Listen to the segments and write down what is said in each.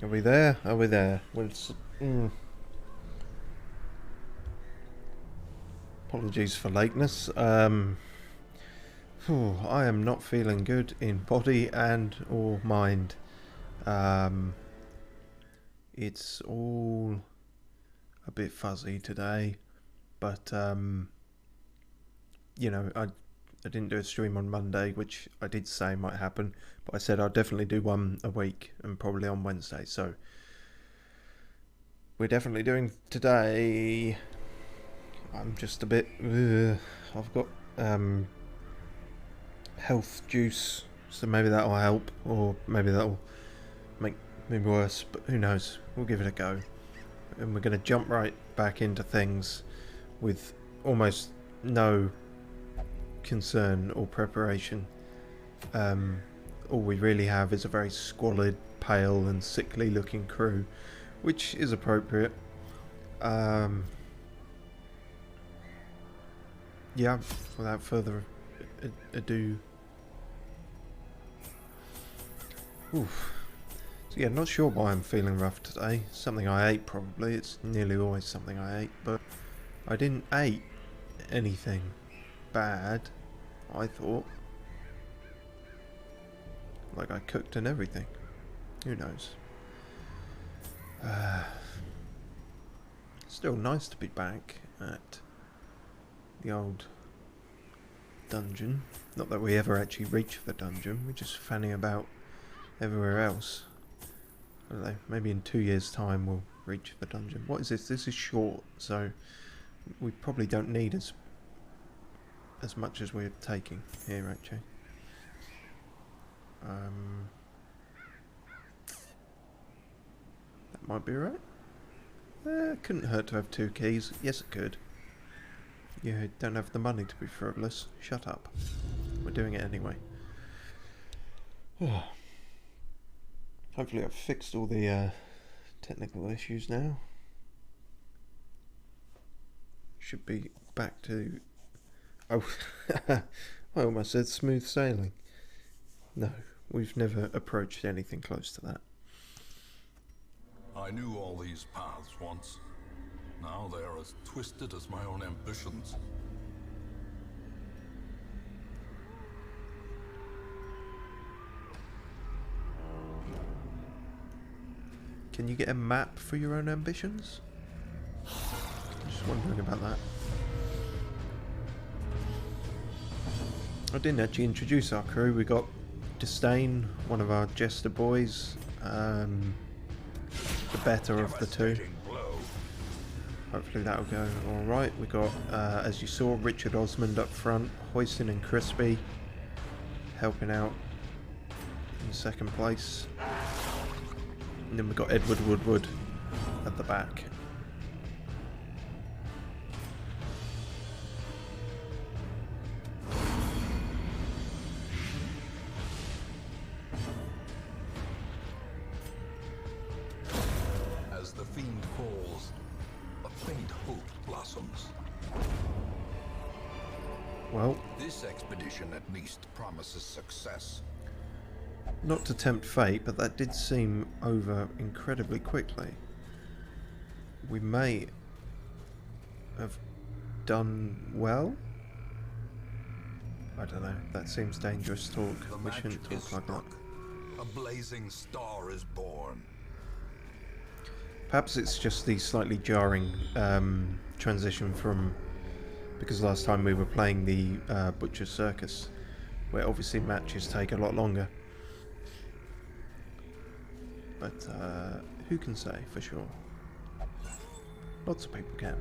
Are we there? Are we there? Apologies for lateness. I am not feeling good in body and or mind. It's all a bit fuzzy today, but you know, I didn't do a stream on Monday, which I did say might happen, but I said I'll definitely do one a week and probably on Wednesday. So we're definitely doing today. I'm just a bit. I've got health juice, so maybe that'll help, or maybe that'll make me worse. But who knows? We'll give it a go, and we're going to jump right back into things with almost no concern or preparation. All we really have is a very squalid, pale and sickly looking crew, which is appropriate. Yeah, without further ado. Oof. So yeah, not sure why I'm feeling rough today. Something I ate probably. It's nearly always something I ate, but I didn't eat anything bad, I thought. Like I cooked and everything. Who knows? Still nice to be back at the old dungeon. Not that we ever actually reach the dungeon, we're just fanning about everywhere else. I don't know, maybe in 2 years' time we'll reach the dungeon. What is this? This is short, so we probably don't need as much as we're taking here actually. That might be right. It couldn't hurt to have 2 keys. Yes, it could. You don't have the money to be frivolous. Shut up. We're doing it anyway. Hopefully I've fixed all the technical issues now. Should be back to... Oh, I almost said smooth sailing. No, we've never approached anything close to that. I knew all these paths once. Now they are as twisted as my own ambitions. Can you get a map for your own ambitions? Just wondering about that. I didn't actually introduce our crew. We got Disdain, one of our jester boys, the better of the two. Hopefully that'll go alright. We got, as you saw, Richard Osmond up front, Hoiston and Crispy helping out in second place. And then we got Edward Woodward at the back. As the fiend falls, a faint hope blossoms. Well, This expedition at least promises success. not to tempt fate, but that did seem over incredibly quickly. We may have done well? I don't know, that seems dangerous talk. The We match shouldn't is talk like that. struck. A blazing star is born. Perhaps it's just the slightly jarring transition from... Because last time we were playing the Butcher's Circus, where obviously matches take a lot longer. But who can say for sure? Lots of people can.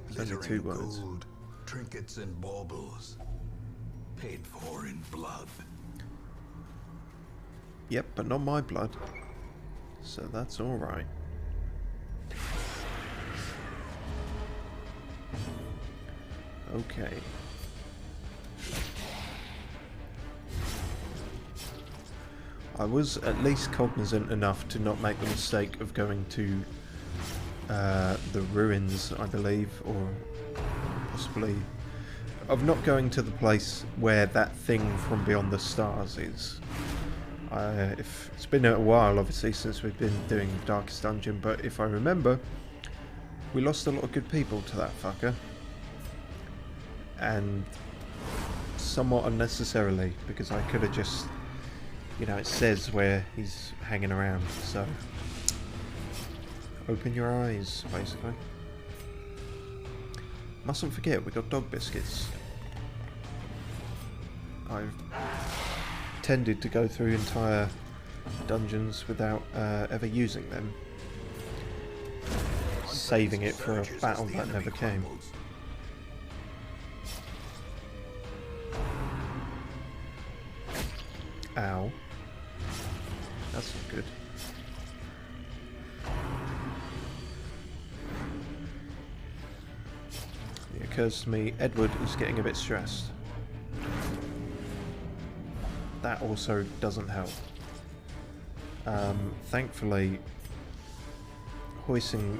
There's only 2 words. Gold, trinkets and baubles, paid for in blood. Yep, but not my blood. So that's alright. Okay. I was at least cognizant enough to not make the mistake of going to the ruins, I believe, or possibly of not going to the place where that thing from beyond the stars is. If it's been a while, obviously, since we've been doing Darkest Dungeon, but if I remember, we lost a lot of good people to that fucker. And somewhat unnecessarily, because I could have just, you know, it says where he's hanging around, so open your eyes, basically. Mustn't forget, we got dog biscuits. I've tended to go through entire dungeons without ever using them, saving it for a battle that never came. Ow. That's not good. It occurs to me Edward is getting a bit stressed. That also doesn't help. Thankfully, Hoising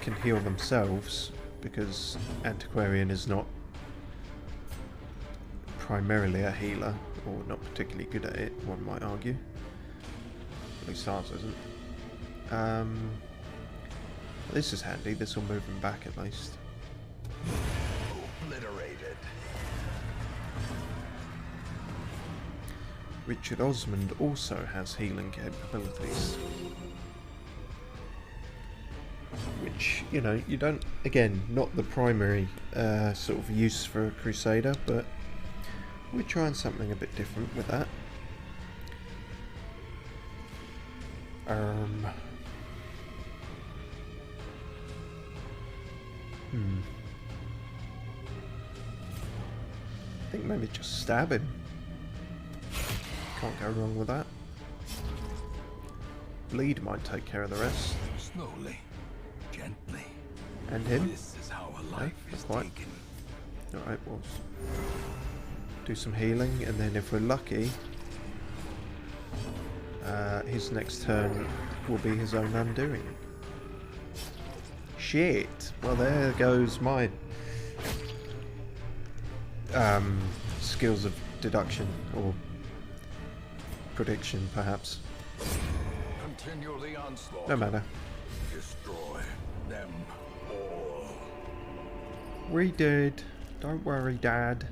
can heal themselves because Antiquarian is not primarily a healer, or not particularly good at it, one might argue. At least ours isn't. This is handy, this will move him back at least. Obliterated. Richard Osmond also has healing capabilities. Which, you know, you don't, again, not the primary sort of use for a Crusader, but we're trying something a bit different with that. I think maybe just stab him. Can't go wrong with that. Bleed might take care of the rest. Slowly, gently. And him? This is how a life is quite. taken. Alright, we'll do some healing, and then if we're lucky, his next turn will be his own undoing. Shit! Well, there goes my skills of deduction, or prediction, perhaps. Continue the onslaught. No matter. Destroy them all. We did. Don't worry, Dad.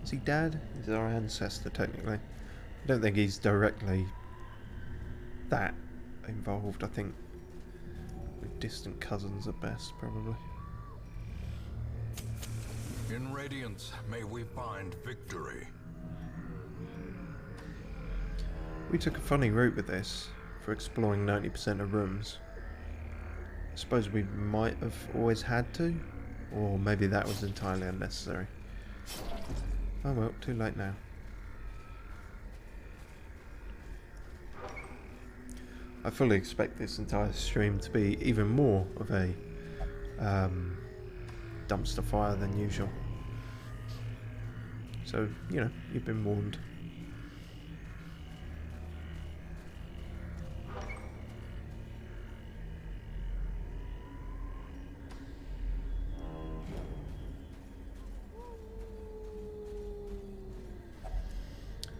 Is he Dad? He's our ancestor, technically. I don't think he's directly that involved. I think we're distant cousins at best, probably. In Radiance, may we find victory. We took a funny route with this for exploring 90% of rooms. I suppose we might have always had to, or maybe that was entirely unnecessary. Oh well, too late now. I fully expect this entire stream to be even more of a dumpster fire than usual. So, you know, you've been warned.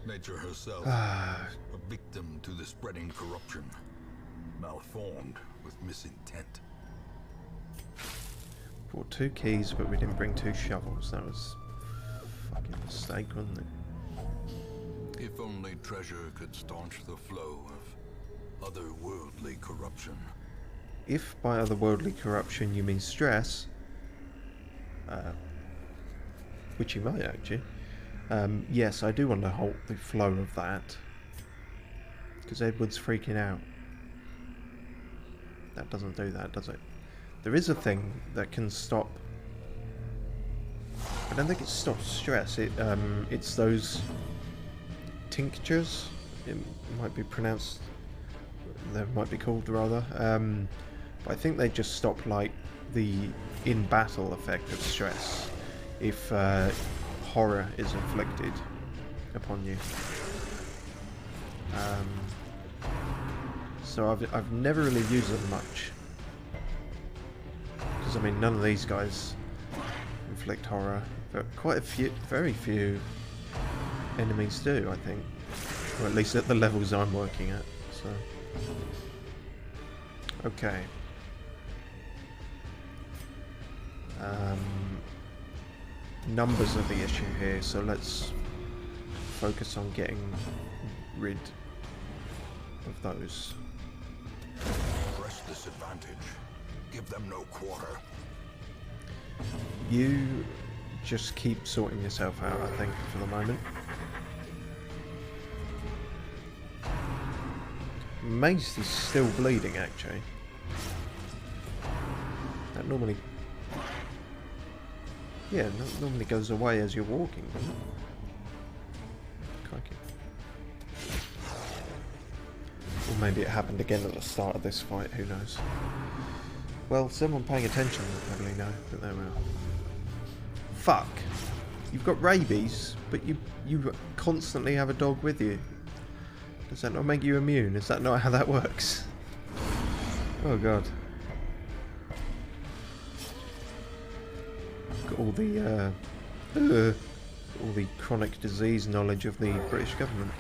Nature herself, a victim to the spreading corruption, malformed with misintent. Brought 2 keys, but we didn't bring 2 shovels. That was a fucking mistake, wasn't it? If only treasure could staunch the flow of otherworldly corruption. If by otherworldly corruption you mean stress, which you might actually, yes, I do want to halt the flow of that, because Edward's freaking out. That doesn't do that, does it? There is a thing that can stop. I don't think it stops stress. It's those tinctures. It might be pronounced. They might be called rather. But I think they just stop like the in-battle effect of stress if horror is inflicted upon you. So I've never really used them much. Because I mean, none of these guys inflict horror, but quite a few, very few enemies do, I think. Or at least at the levels I'm working at, so... Okay. Numbers are the issue here, so let's focus on getting rid of those. Press this advantage. Give them no quarter. You just keep sorting yourself out, I think, for the moment. Mace is still bleeding, actually. That normally... Yeah, normally goes away as you're walking, doesn't it? Crikey. Or maybe it happened again at the start of this fight, who knows. Well, someone paying attention would probably know, but there we are. Fuck! You've got rabies, but you constantly have a dog with you. Does that not make you immune? Is that not how that works? Oh god. Got all the chronic disease knowledge of the British government.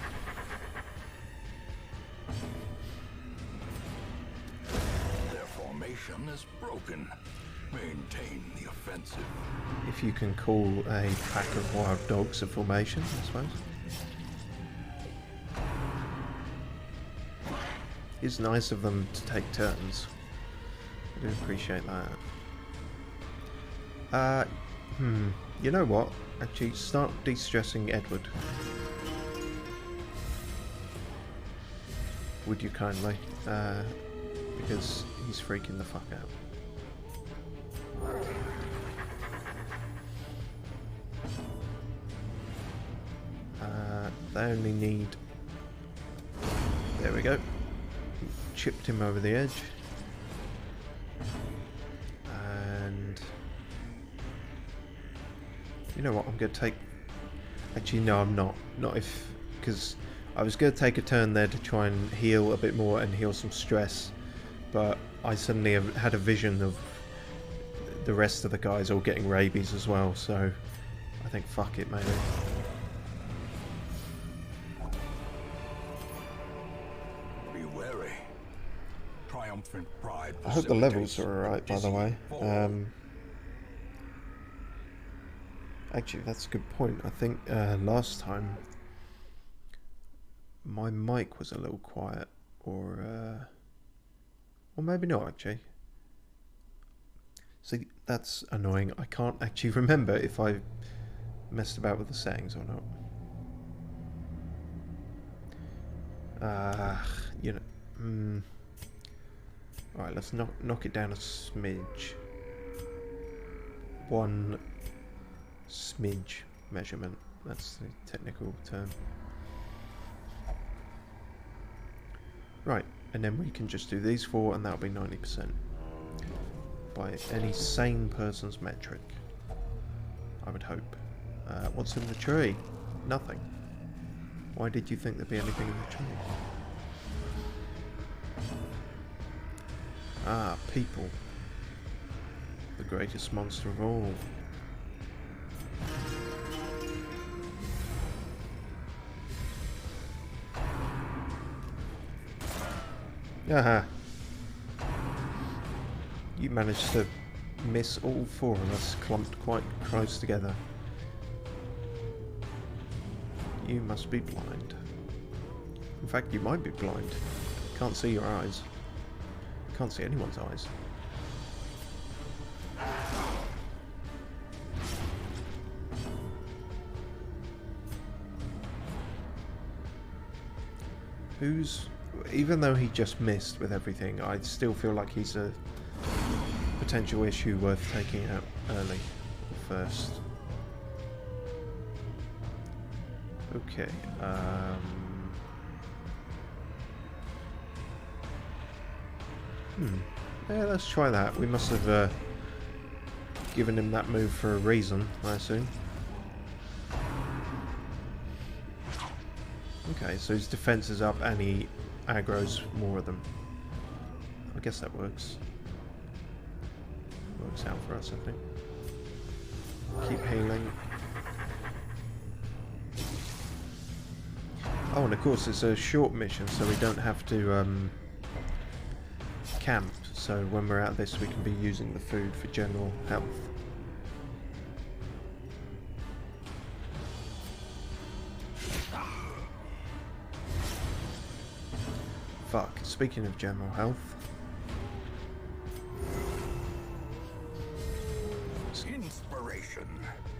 Their formation is broken. Maintain the offensive. If you can call a pack of wild dogs a formation, I suppose. It's nice of them to take turns. I do appreciate that. You know what? Actually, start de-stressing Edward. Would you kindly? Because he's freaking the fuck out. They only need... There we go. Chipped him over the edge. And... You know what, I'm going to take... Actually, no, I'm not. Not if... Because I was going to take a turn there to try and heal a bit more and heal some stress. But I suddenly had a vision of the rest of the guys all getting rabies as well. So I think fuck it, maybe. Be wary. Triumphant pride. I hope the levels are alright, by the way. Actually, that's a good point. I think last time my mic was a little quiet, or maybe not actually. See, that's annoying. I can't actually remember if I messed about with the settings or not. You know. Alright, let's knock it down a smidge. One smidge measurement. That's the technical term. Right, and then we can just do these four and that'll be 90%. By any sane person's metric. I would hope. What's in the tree? Nothing. Why did you think there'd be anything in the tree? Ah, people. The greatest monster of all. Aha. You managed to miss all four of us clumped quite close together. You must be blind. In fact, you might be blind. Can't see your eyes. Can't see anyone's eyes. Even though he just missed with everything, I still feel like he's a potential issue worth taking out early first. Okay. Yeah, let's try that. We must have given him that move for a reason, I assume. Okay, so his defense is up and he aggro's more of them. I guess that works. Works out for us, I think. Keep healing. Oh, and of course it's a short mission, so we don't have to camp. So when we're at this, we can be using the food for general health. Fuck, speaking of general health. Inspiration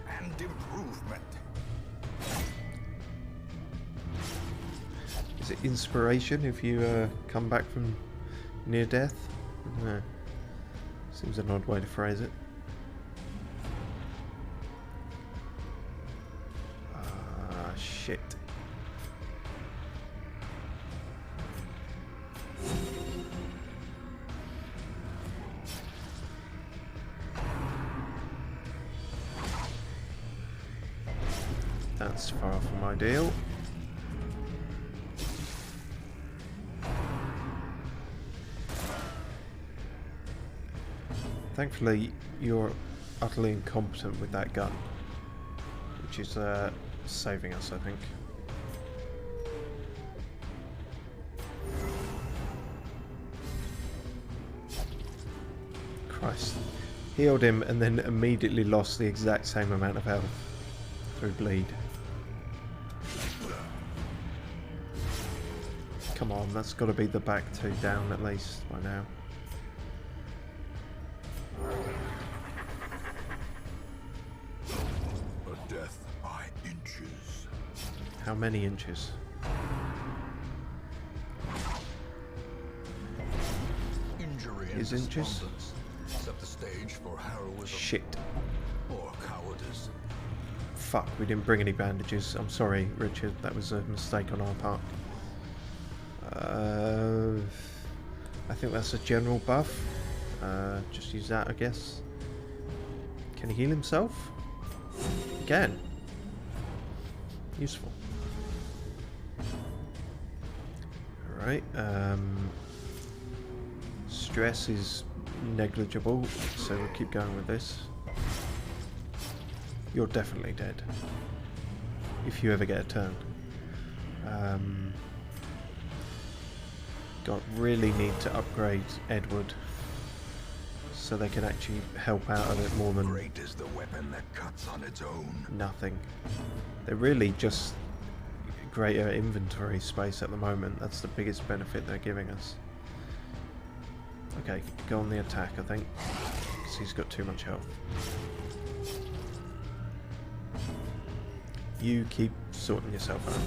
and improvement. Is it inspiration if you come back from near death? No. Seems an odd way to phrase it. Ah, shit. That's far from ideal. Thankfully, you're utterly incompetent with that gun, which is saving us, I think. Christ. Healed him and then immediately lost the exact same amount of health through bleed. Come on, that's got to be the back two down at least by now. A death by inches. How many inches? Injury and Is inches? despondence set the stage for heroism Shit. or cowardice. Fuck, we didn't bring any bandages. I'm sorry, Richard. That was a mistake on our part. I think that's a general buff. Just use that, I guess. Can he heal himself? He can. Useful. Alright, stress is negligible, so we'll keep going with this. You're definitely dead. If you ever get a turn. Really need to upgrade Edward so they can actually help out a bit more than Great is the weapon that cuts on its own. nothing. They're really just greater inventory space at the moment. That's the biggest benefit they're giving us. Okay, go on the attack, I think, because he's got too much health. You keep sorting yourself out.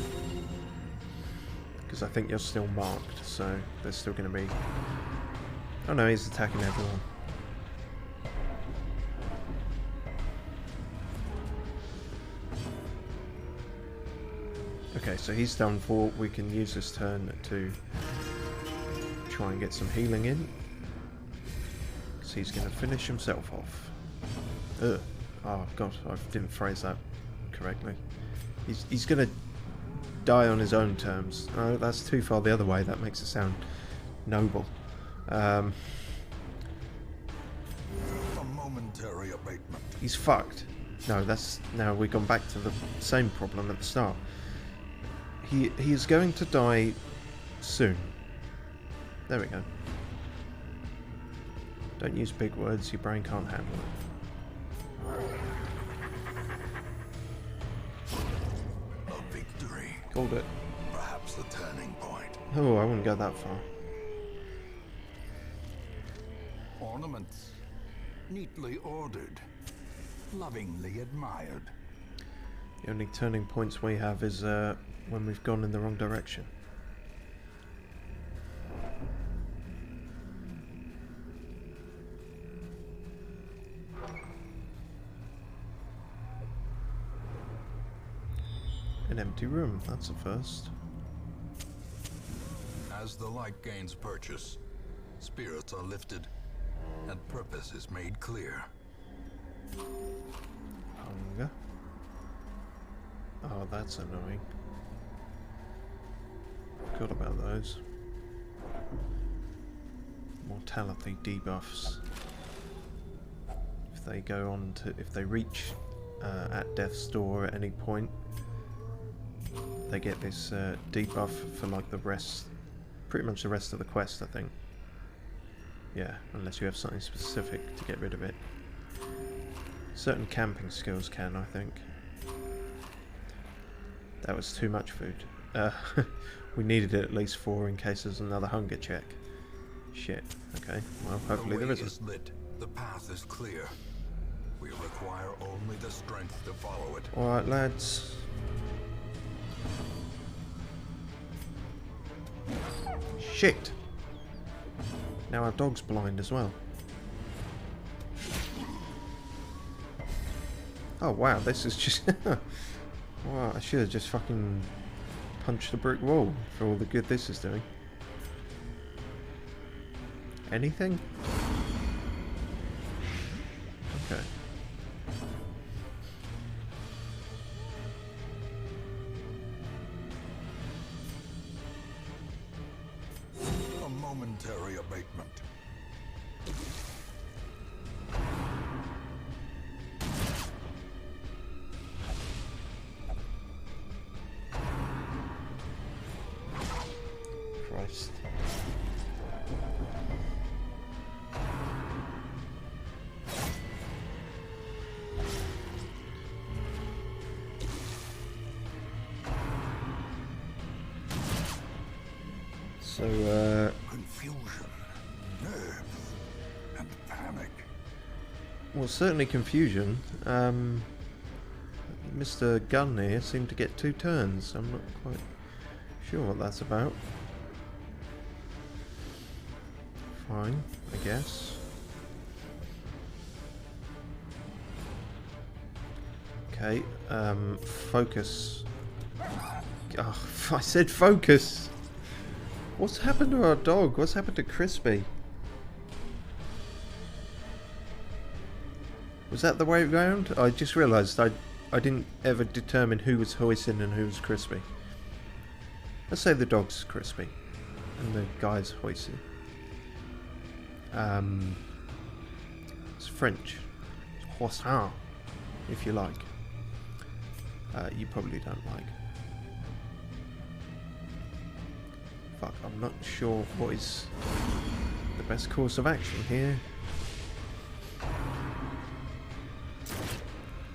Because I think you're still marked, so there's still going to be... Oh no, he's attacking everyone. Okay, so he's done for. We can use this turn to try and get some healing in. Because he's going to finish himself off. Ugh. Oh god, I didn't phrase that correctly. He's going to die on his own terms. Oh, that's too far the other way. That makes it sound noble. A momentary abatement. He's fucked. No, that's... Now we've gone back to the same problem at the start. He is going to die soon. There we go. Don't use big words, your brain can't handle it. A victory. Called it. Perhaps the turning point. Oh, I wouldn't go that far. Ornaments. Neatly ordered. Lovingly admired. The only turning points we have is when we've gone in the wrong direction. An empty room, that's a first. As the light gains purchase, spirits are lifted, and purpose is made clear. Hunger. Oh, that's annoying. Forgot about those. Mortality debuffs. If they go on to, if they reach at death's door at any point, they get this debuff for like the rest, pretty much the rest of the quest, I think. Yeah, unless you have something specific to get rid of it. Certain camping skills can, I think. That was too much food. We needed at least 4 in case there's another hunger check. Shit. Okay. Well, hopefully there isn't. The way is lit. The path is clear. We require only the strength to follow it. Alright, lads. Shit! Now our dog's blind as well. Oh wow, this is just... Wow, I should have just fucking punched the brick wall for all the good this is doing. Anything? Okay. A momentary abatement. Christ. So, Confusion, nerves, and panic. well, certainly confusion. Mr. Gunn here seemed to get 2 turns. I'm not quite sure what that's about. Fine, I guess. Okay, focus. Oh, I said focus! What's happened to our dog? What's happened to Crispy? Was that the way round? I just realised I didn't ever determine who was hoisting and who was Crispy. Let's say the dog's Crispy and the guy's hoisting. It's French. It's Croissant, if you like. You probably don't like. Fuck, I'm not sure what is the best course of action here.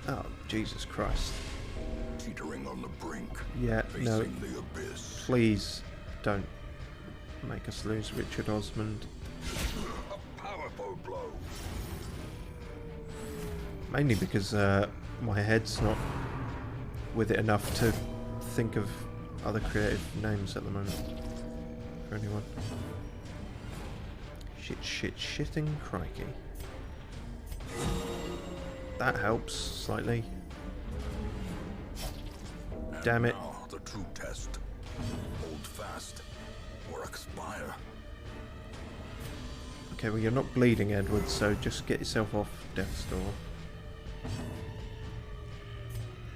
Oh, Jesus Christ. Teetering on the brink. Yeah, no. Facing the abyss. Please don't make us lose Richard Osmond. A powerful blow. Mainly because my head's not with it enough to think of other creative names at the moment. For anyone. Shitting crikey. That helps slightly. And Damn it. Now the true test. Hold fast or expire. Okay, well you're not bleeding, Edward, so just get yourself off Death's Door.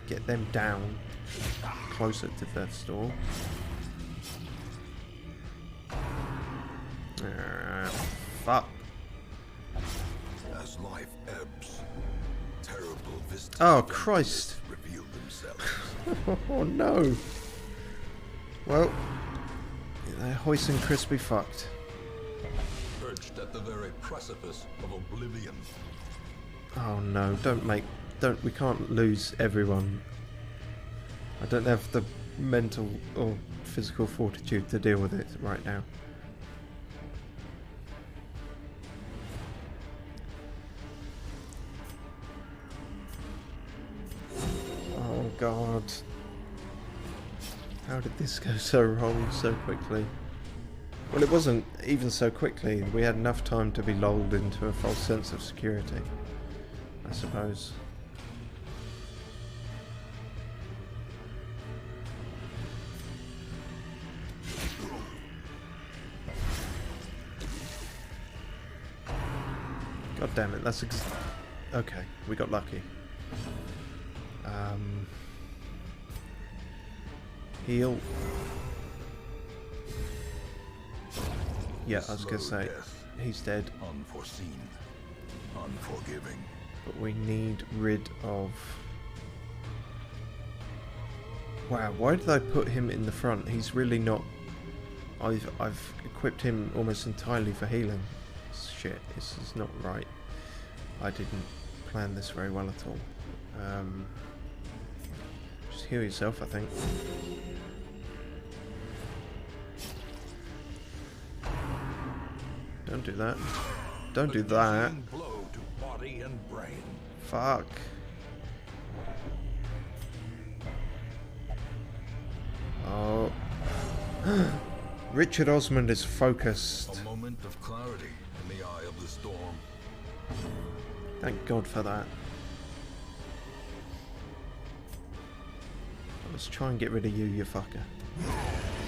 Get them down closer to Death's Door. Fuck. As life ebbs, terrible vistas Oh, of Christ. reveal themselves. Oh no. Well, Hoist and Crispy fucked. Perched at the very precipice of oblivion. Oh no, we can't lose everyone. I don't have the mental or physical fortitude to deal with it right now. Oh god. How did this go so wrong so quickly? Well, it wasn't even so quickly. We had enough time to be lulled into a false sense of security, I suppose. God damn it, that's okay, we got lucky. Heal. Yeah, I was gonna Slow say, death. he's dead. Unforeseen. Unforgiving. But we need rid of Wow, why did I put him in the front? He's really not... I've equipped him almost entirely for healing. Shit, this is not right. I didn't plan this very well at all. Just heal yourself, I think. Don't do that. Don't do that. Blow to body and brain. Fuck. Oh. Richard Osmond is focused. A moment of clarity in the eye of the storm. Thank God for that. Let's try and get rid of you, you fucker.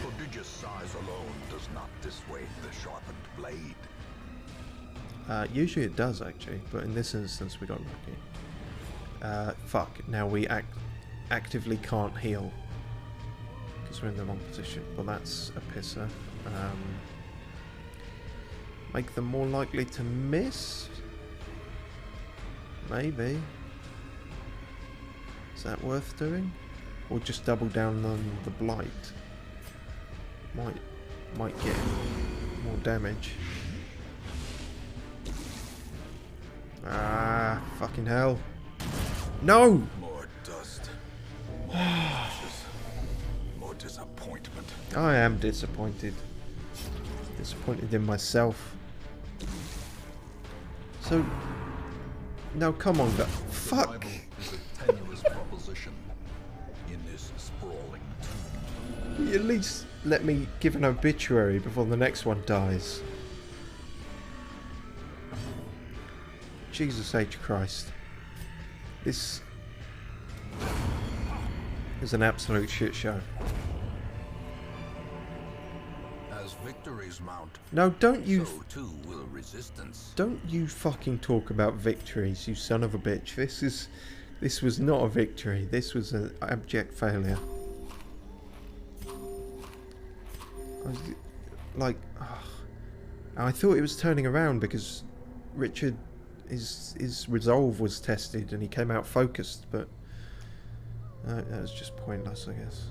Prodigious size alone does not dissuade the sharpened blade. Usually it does, actually, but in this instance we got lucky. Fuck, now we actively can't heal. Because we're in the wrong position. Well, that's a pisser. Make them more likely to miss? Maybe. Is that worth doing? Or just double down on the blight? Might get more damage. Ah, fucking hell. No! More dust. More ashes. More disappointment. I am disappointed. Disappointed in myself. So... Now come on, go. Fuck! Survival is a tenuous proposition in this sprawling tomb. You at least let me give an obituary before the next one dies. Jesus H. Christ. This is an absolute shit show. As victories mount, No, don't you... so too will resistance. Don't you fucking talk about victories, you son of a bitch. This was not a victory. This was an abject failure. I thought it was turning around because Richard, his resolve was tested and he came out focused, but that was just pointless, I guess.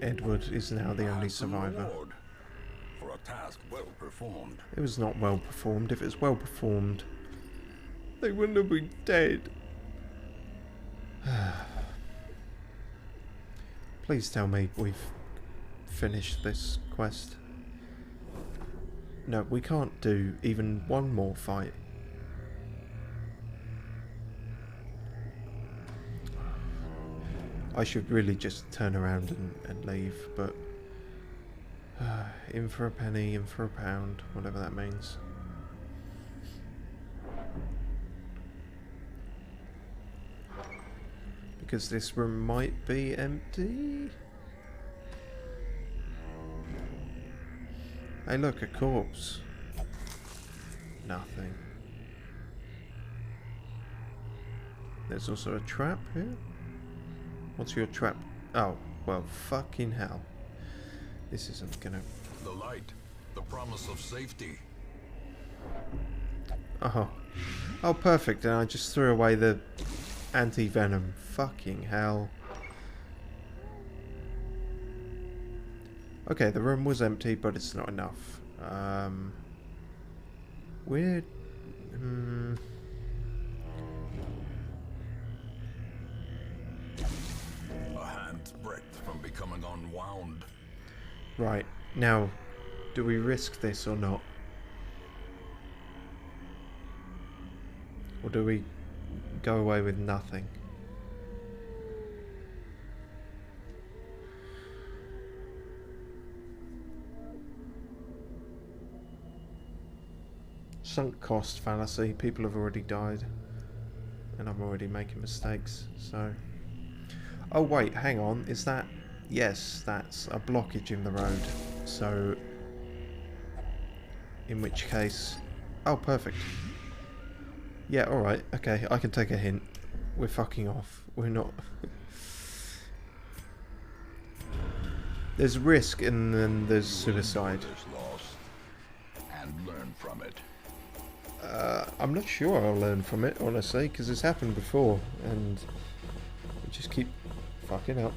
Edward is now the only survivor. Reward for a task well performed. It was not well performed. If it was well performed, they wouldn't have been dead. Please tell me we've finished this quest. No, we can't do even one more fight. I should really just turn around and leave, but in for a penny, in for a pound, whatever that means. Because this room might be empty. Hey look, a corpse. Nothing. There's also a trap here. What's your trap? Oh, well, fucking hell. This isn't gonna... The light, the promise of safety. Oh. Oh, perfect. And I just threw away the anti-venom. Fucking hell. Okay, the room was empty, but it's not enough. Weird. A hand's breadth from becoming unwound. Right. Now, do we risk this or not? Or do we go away with nothing? Sunk cost fallacy. People have already died. And I'm already making mistakes, so... Oh wait, hang on. Is that... Yes, that's a blockage in the road. So... In which case... Oh, perfect. Yeah, alright. Okay, I can take a hint. We're fucking off. We're not... There's risk and then there's suicide. This loss and learn from it. I'm not sure I'll learn from it, honestly, because it's happened before, and we just keep fucking up.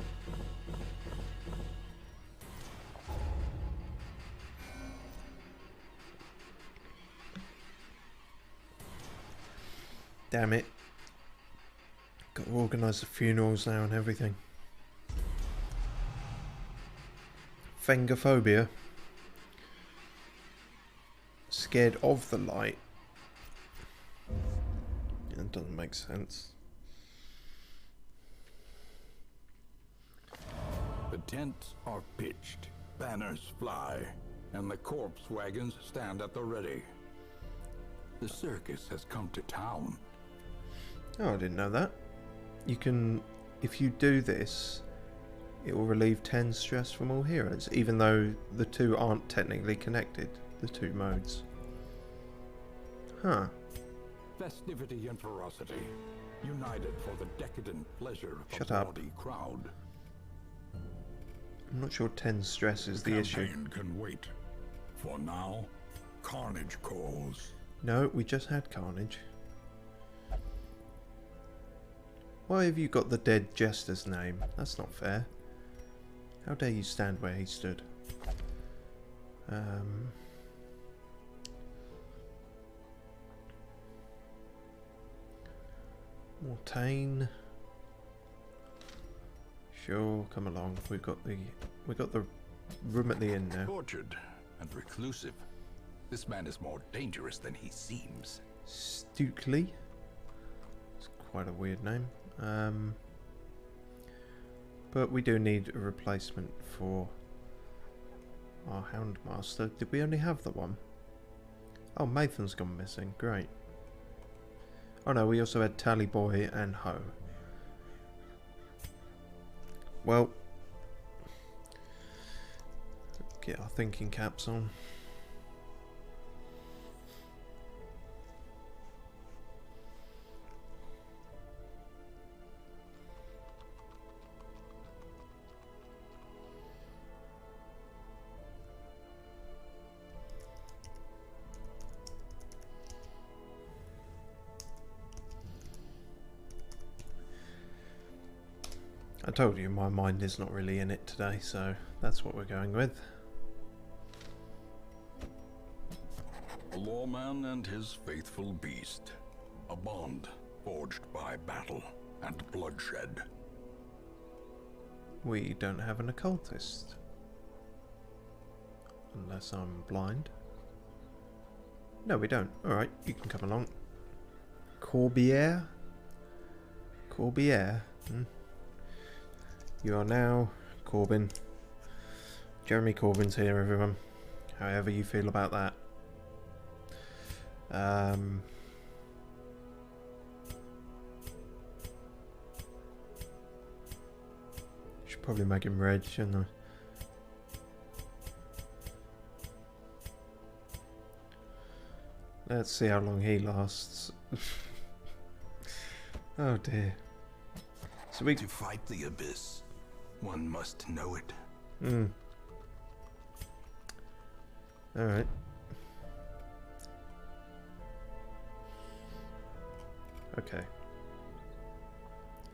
Damn it. Got to organise the funerals now and everything. Fengophobia. Scared of the light. Yeah, it doesn't make sense. The tents are pitched, banners fly, and the corpse wagons stand at the ready. The circus has come to town. Oh, I didn't know that. You can, if you do this, it will relieve 10 stress from all heroes, even though the two aren't technically connected, the two modes. Huh. Festivity and ferocity, united for the decadent pleasure of Shut a up. bloody crowd. I'm not sure 10 stress is the issue. Campaign can wait. For now, carnage calls. No, we just had carnage. Why have you got the dead jester's name? That's not fair. How dare you stand where he stood? Mortain. Sure, come along. We got the room at the inn now. Tortured and reclusive. This man is more dangerous than he seems. Stukely. It's quite a weird name. But we do need a replacement for our Houndmaster. Did we only have the one? Oh, Mathan's gone missing. Great. Oh no, we also had Tally Boy and Ho. Well, get our thinking caps on. I told you my mind is not really in it today, so that's what we're going with. A lawman and his faithful beast. A bond forged by battle and bloodshed. We don't have an occultist. Unless I'm blind. No, we don't. Alright, you can come along. Corbière? Corbière? You are now Corbin. Jeremy Corbyn's here, everyone. However you feel about that. Should probably make him red, shouldn't I? Let's see how long he lasts. Oh dear. So we To fight the abyss, one must know it. Alright. Okay.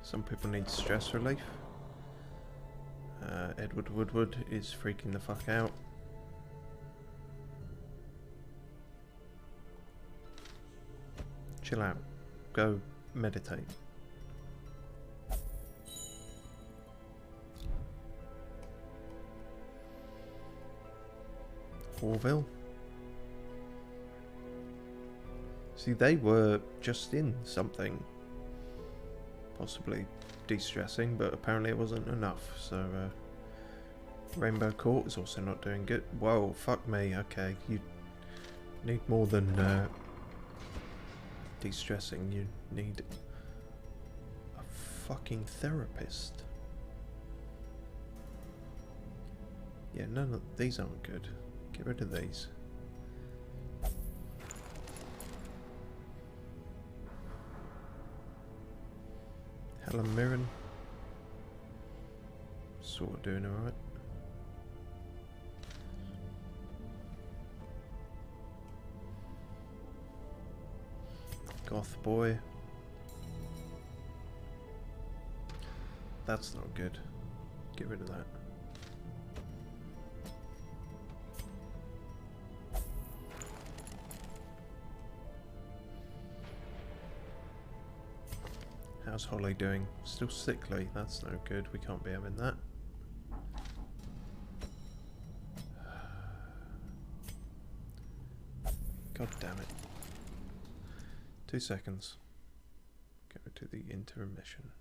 Some people need stress relief. Edward Woodward is freaking the fuck out. Chill out. Go meditate. Orville. See, they were just in something. Possibly de-stressing, but apparently it wasn't enough, so Rainbow Court is also not doing good. Whoa, fuck me, okay. You need more than de-stressing, you need a fucking therapist. Yeah, none of these aren't good. Get rid of these. Helen Mirren. Sort of doing alright. Goth boy. That's not good. Get rid of that. How's Holly doing? Still sickly. That's no good. We can't be having that. God damn it. 2 seconds. Go to the intermission.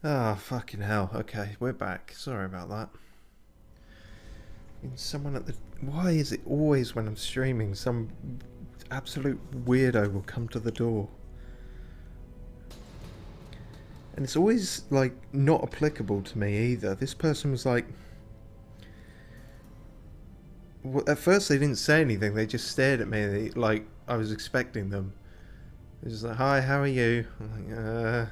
Ah, fucking hell. Okay, we're back. Sorry about that. Someone at the... Why is it always when I'm streaming some absolute weirdo will come to the door? And it's always, like, not applicable to me either. This person was like... Well, at first they didn't say anything. They just stared at me like I was expecting them. It was like, hi, how are you? I'm like,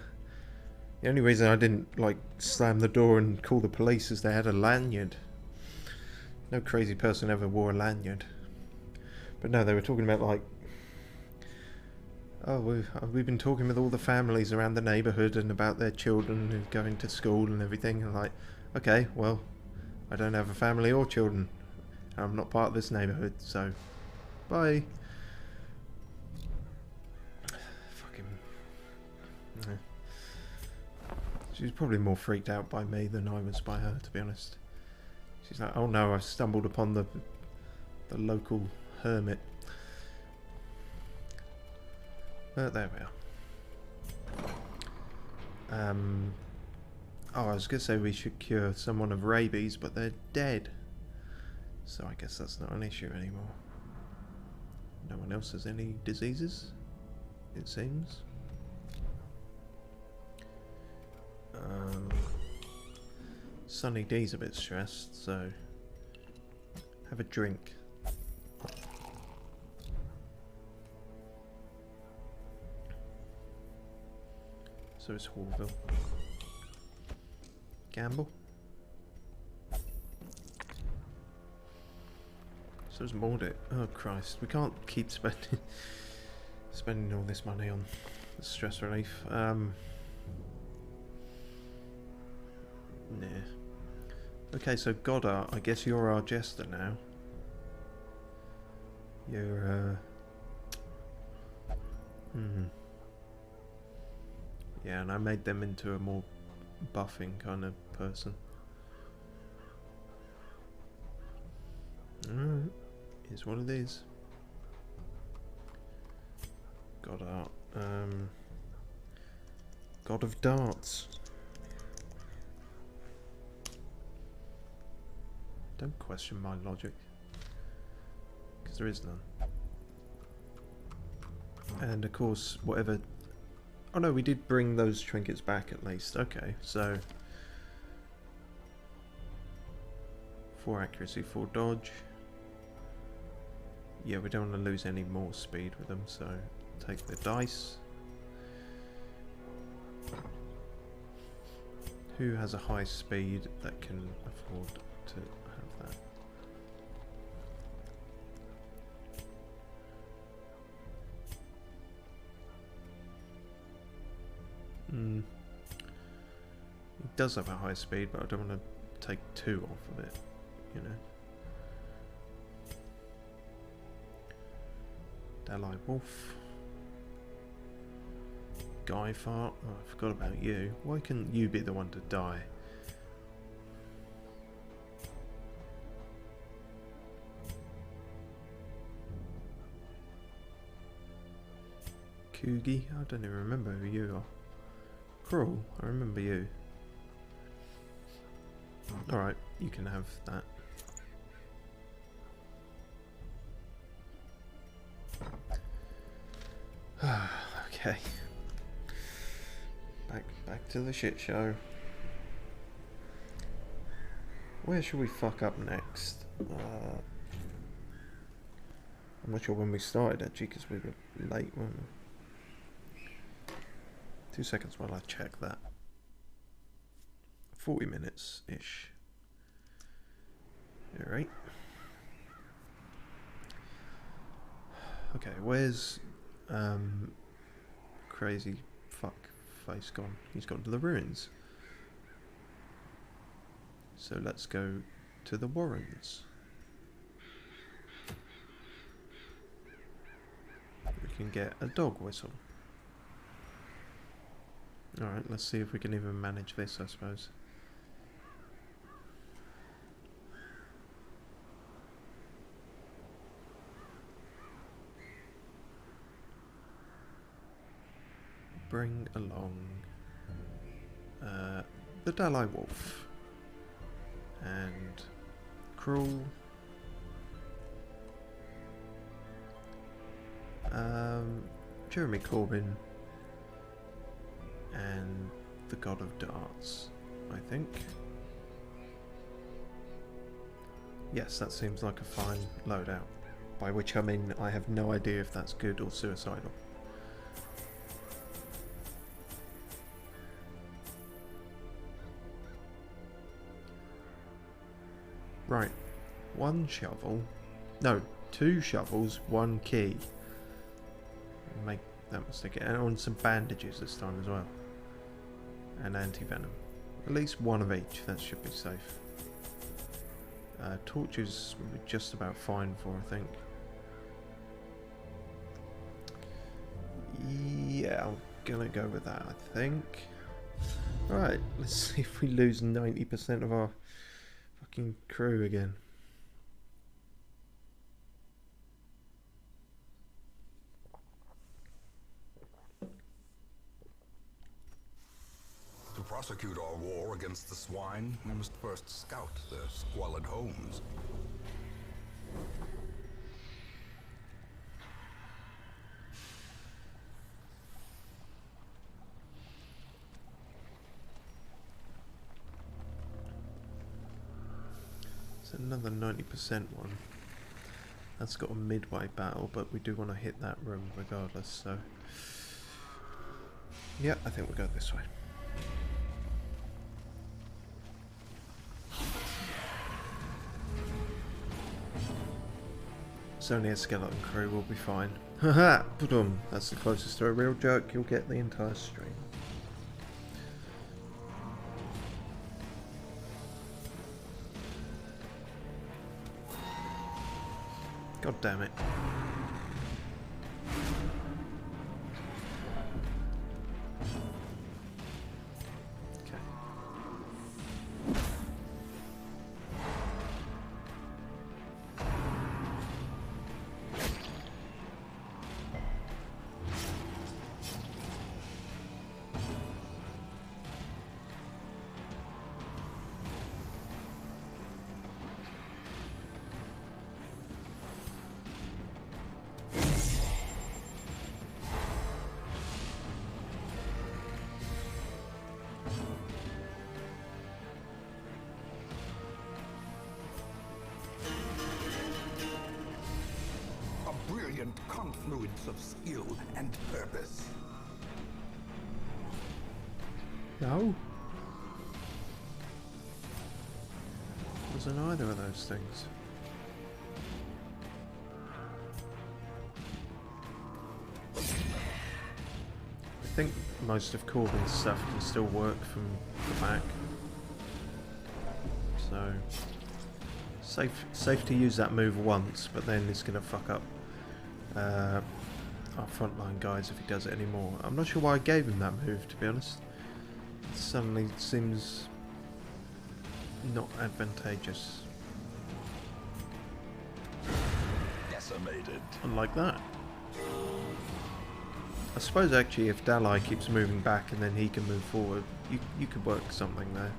The only reason I didn't, like, slam the door and call the police is they had a lanyard. No crazy person ever wore a lanyard. But no, they were talking about, like, oh, we've been talking with all the families around the neighbourhood and about their children who are going to school and everything. And like, okay, well, I don't have a family or children. I'm not part of this neighbourhood, so bye. Fucking... Yeah. She was probably more freaked out by me than I was by her, to be honest. She's like, oh no, I stumbled upon the local hermit. But there we are. Oh, I was going to say we should cure someone of rabies, but they're dead. So I guess that's not an issue anymore. No one else has any diseases, it seems. Sunny D's a bit stressed, so have a drink. So is Horville. Gamble. So is Maudit. Oh Christ, we can't keep spending all this money on stress relief. Yeah. Okay, so Goddard, I guess you're our jester now. You're, yeah, and I made them into a more buffing kind of person. Alright, here's what it is. God art, God of darts. Don't question my logic, because there is none. And of course, whatever... Oh no, we did bring those trinkets back at least. Okay, so... 4 accuracy, 4 dodge. Yeah, we don't want to lose any more speed with them, so take the dice. Who has a high speed that can afford to have that? It does have a high speed, but I don't want to take 2 off of it, you know. Dalai Wolf. Guy Fart. Oh, I forgot about you. Why couldn't you be the one to die? Coogie? I don't even remember who you are. Cruel? I remember you. Alright, you can have that. Okay. Back to the shit show. Where should we fuck up next? I'm not sure when we started actually, because we were late, weren't we? 2 seconds while I check that. 40 minutes-ish. Alright. Okay, where's crazy fuck face gone? He's gone to the ruins. So let's go to the Warrens. We can get a dog whistle. Alright, let's see if we can even manage this, I suppose. Bring along the Dalai Wolf and Cruel, Jeremy Corbyn, and the God of Darts, I think. Yes, that seems like a fine loadout, by which I mean I have no idea if that's good or suicidal. Right, 1 shovel, no, 2 shovels, 1 key. Make that mistake, and on some bandages this time as well, and anti-venom. At least 1 of each, that should be safe. Torches we're just about fine for, I think. Yeah, I'm gonna go with that, I think. Alright, let's see if we lose 90% of our fucking crew again. To prosecute our war against the swine, we must first scout their squalid homes. It's another 90% one. That's got a midway battle, but we do want to hit that room regardless, so... yeah, I think we'll go this way. It's only a skeleton crew, we'll be fine. Haha! Boom! That's the closest to a real joke you'll get the entire stream. God damn it. Okay. A brilliant confluence of skill and purpose. No. Wasn't either of those things. I think most of Corbin's stuff can still work from the back. So safe to use that move once, but then it's gonna fuck up our frontline guys if he does it anymore. I'm not sure why I gave him that move, to be honest. It suddenly seems not advantageous. Decimated. Unlike that. I suppose actually if Dalai keeps moving back and then he can move forward, you could work something there.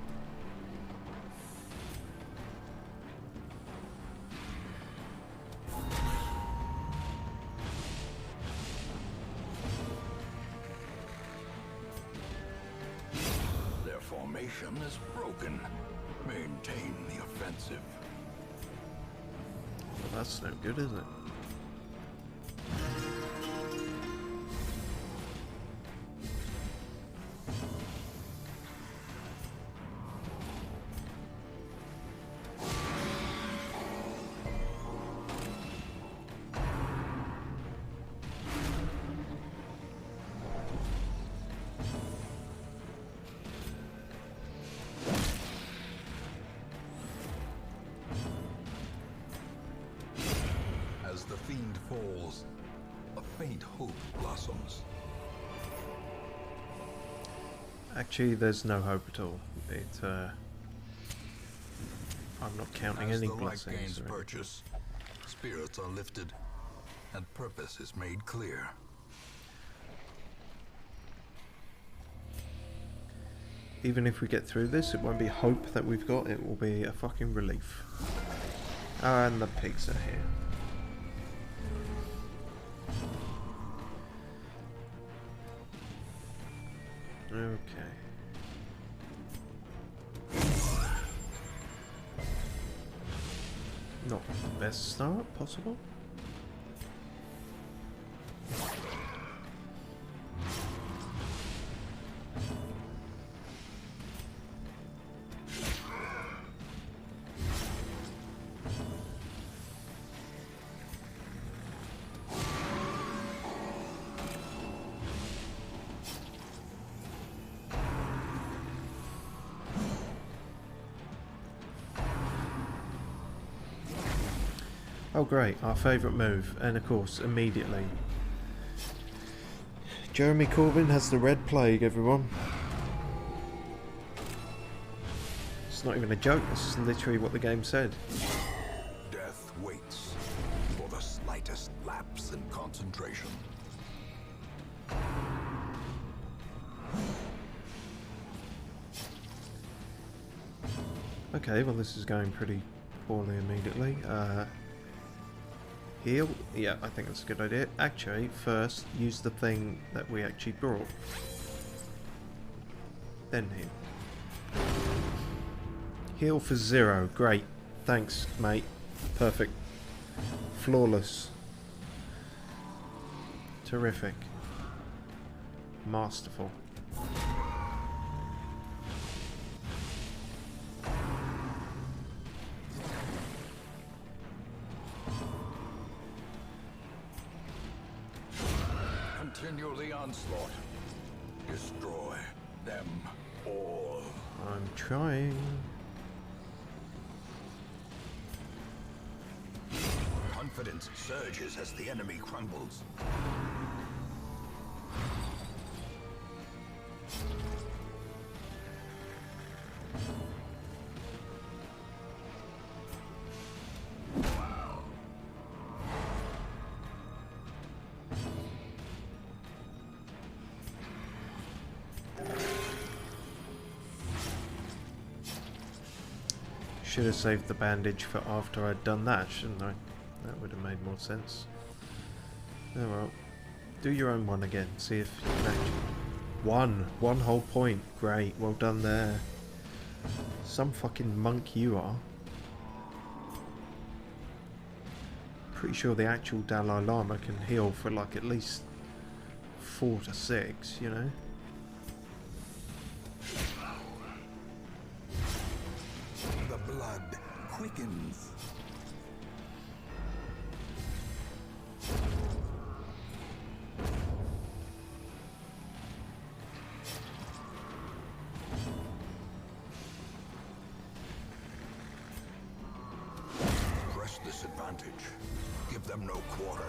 Their formation is broken. Maintain the offensive. Well, that's no good, is it? As the fiend falls, a faint hope blossoms. Actually, there's no hope at all. I'm not counting As any the light blessings. gains or anything. purchase, spirits are lifted, and purpose is made clear. Even if we get through this, it won't be hope that we've got, it will be a fucking relief. And the pigs are here. Okay. Not the best start possible. Oh great, our favourite move, and of course, immediately. Jeremy Corbyn has the Red Plague, everyone. It's not even a joke, this is literally what the game said. Death waits for the slightest lapse in concentration. Okay, well this is going pretty poorly immediately. Heal? Yeah, I think that's a good idea. Actually, first, use the thing that we actually brought. Then heal. Heal for 0. Great. Thanks, mate. Perfect. Flawless. Terrific. Masterful. Continue the onslaught. Destroy them all. I'm trying. confidence surges as the enemy crumbles. Should have saved the bandage for after I'd done that, shouldn't I? That would have made more sense. Oh well. Do your own one again. See if you can actually... One whole point. Great. Well done there. Some fucking monk you are. Pretty sure the actual Dalai Lama can heal for like at least 4 to 6, you know? The blood quickens. Press this advantage. Give them no quarter.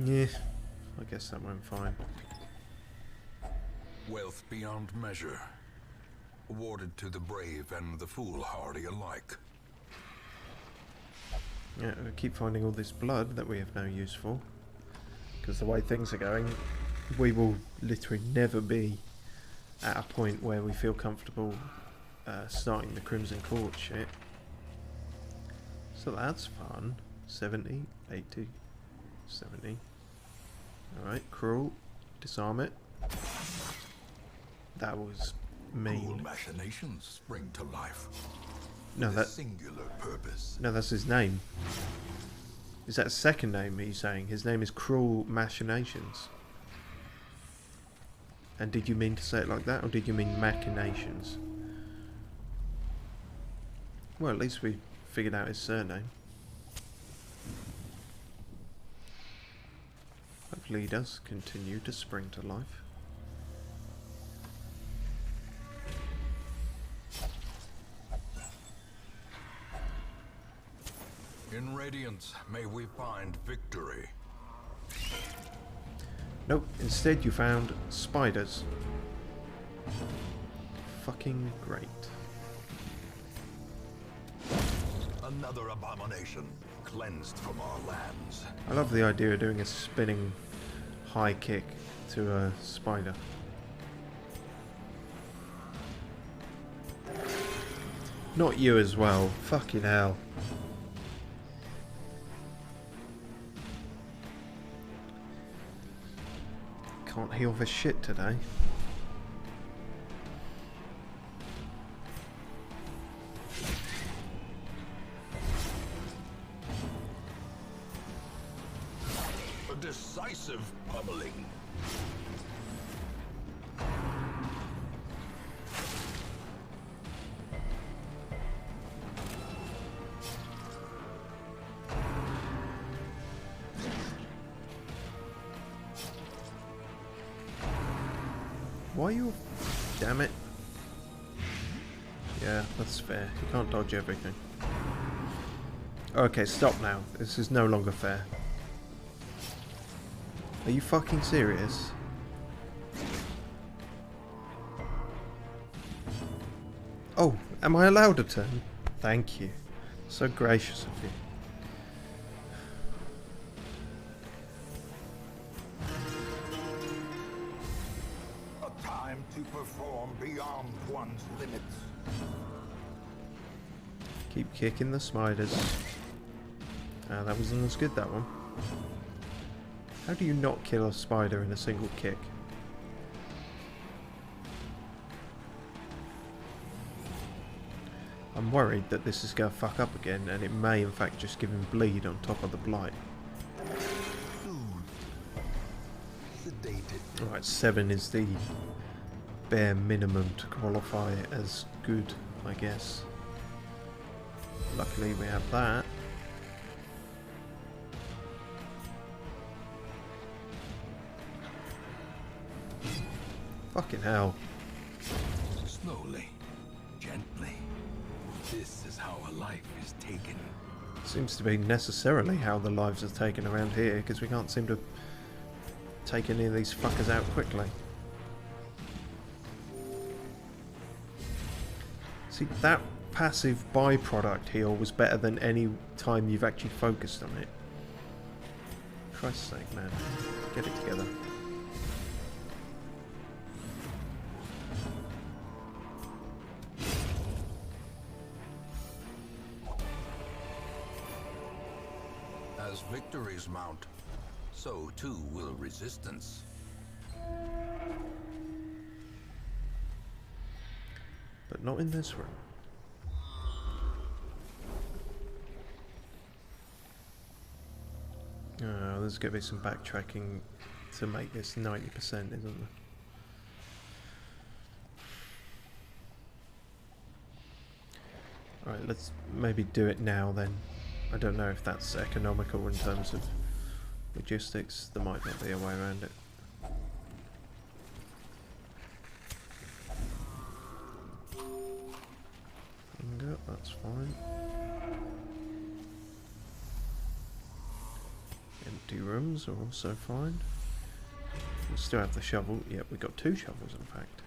Yeah, I guess that went fine. Wealth beyond measure, awarded to the brave and the foolhardy alike. Yeah, we keep finding all this blood that we have no use for. Because the way things are going, we will literally never be at a point where we feel comfortable starting the Crimson Court shit. So that's fun. 70, 80, 70. Alright, cruel. Disarm it. That was Cruel mean. machinations spring to life. No, with a that... singular purpose. No, that's his name. Is that a second name he's saying? His name is Cruel Machinations. And did you mean to say it like that, or did you mean machinations? Well, at least we figured out his surname. Hopefully he does continue to spring to life. In Radiance, may we find victory. Nope, instead you found spiders. Fucking great. Another abomination cleansed from our lands. I love the idea of doing a spinning high kick to a spider. Not you as well. Fucking hell. Can't heal for shit today. A decisive pummeling. Why are you... Damn it. Yeah, that's fair. You can't dodge everything. Okay, stop now. This is no longer fair. Are you fucking serious? Oh, am I allowed a turn? Thank you. So gracious of you. A time to perform beyond one's limits. Keep kicking the spiders. That wasn't as good, that one. How do you not kill a spider in a single kick? I'm worried that this is going to fuck up again, and it may in fact just give him bleed on top of the blight. Sedated. Alright, 7 is the bare minimum to qualify as good, I guess. Luckily we have that. Fucking hell. Slowly, gently. This is how a life is taken. Seems to be necessarily how the lives are taken around here, because we can't seem to take any of these fuckers out quickly. See, that passive byproduct heal was better than any time you've actually focused on it. Christ's sake, man. Get it together. As victories mount, so too will resistance. But not in this room. Oh, there's going to be some backtracking to make this 90%, isn't there? Alright, let's maybe do it now then. I don't know if that's economical in terms of logistics. There might not be a way around it. Yep, that's fine. Empty rooms are also fine. We still have the shovel. Yep, we've got 2 shovels in fact.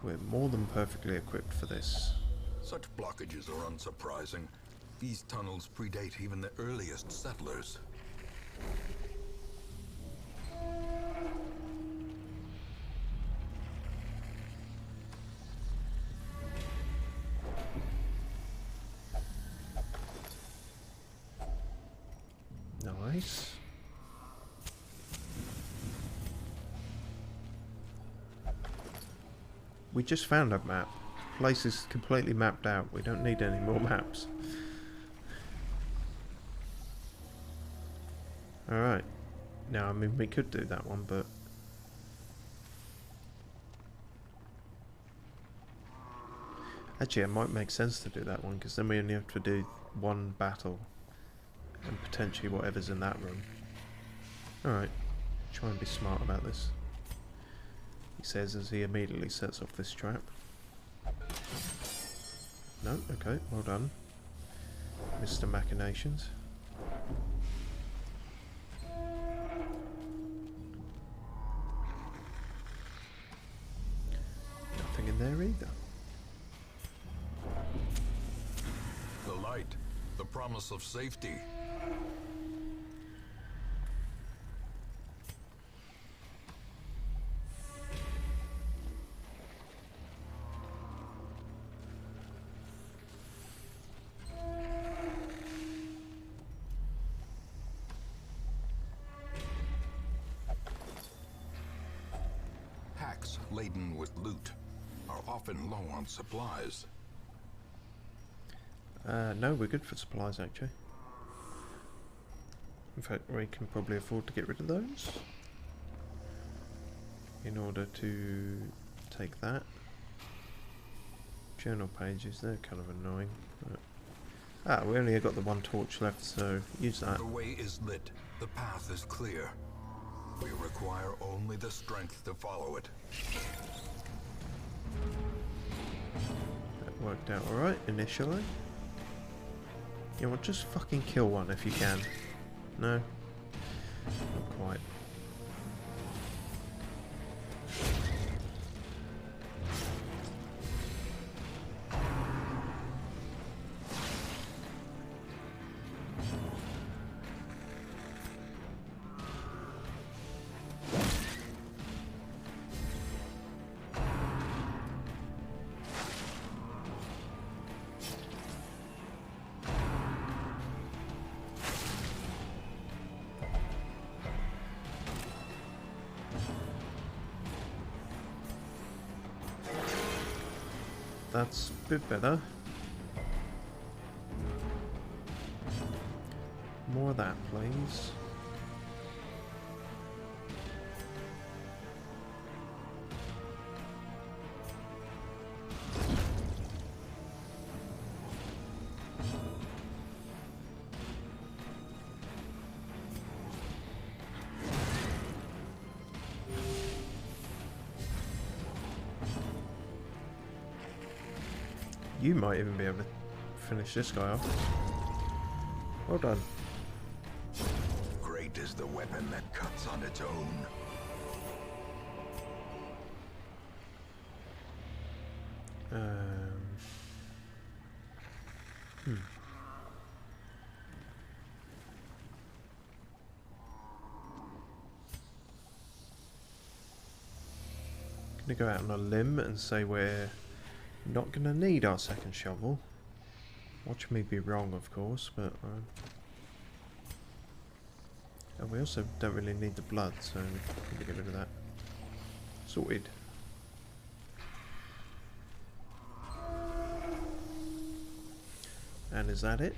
We're more than perfectly equipped for this. Such blockages are unsurprising. These tunnels predate even the earliest settlers. Nice. We just found a map. Place is completely mapped out. We don't need any more maps. Alright. Now, I mean, we could do that one, but... Actually, it might make sense to do that one, because then we only have to do one battle. And potentially whatever's in that room. Alright. Try and be smart about this. He says as he immediately sets off this trap. No, okay, well done, Mr. Machinations. Nothing in there either. The light, the promise of safety. Hacks laden with loot are often low on supplies. No, we're good for supplies actually. In fact, we can probably afford to get rid of those in order to take that. Journal pages, they're kind of annoying. But we only got the 1 torch left, so use that. The way is lit, the path is clear. We require only the strength to follow it. That worked out alright initially. You know what, just fucking kill one if you can. No? Not quite. That's a bit better. More of that, please. You might even be able to finish this guy off. Well done. Great is the weapon that cuts on its own. Gonna go out on a limb and say we're not gonna need our second shovel. Watch me be wrong, of course, but and we also don't really need the blood, so we can get rid of that. Sorted. And is that it?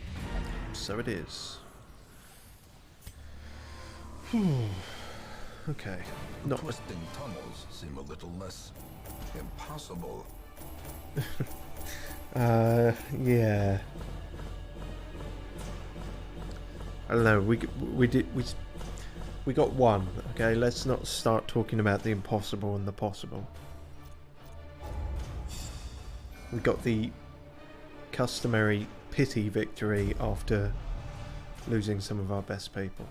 So it is. Okay. Not Twisting tunnels seem a little less impossible. yeah. I don't know. We got one. Okay, let's not start talking about the impossible and the possible. We got the customary pity victory after losing some of our best people.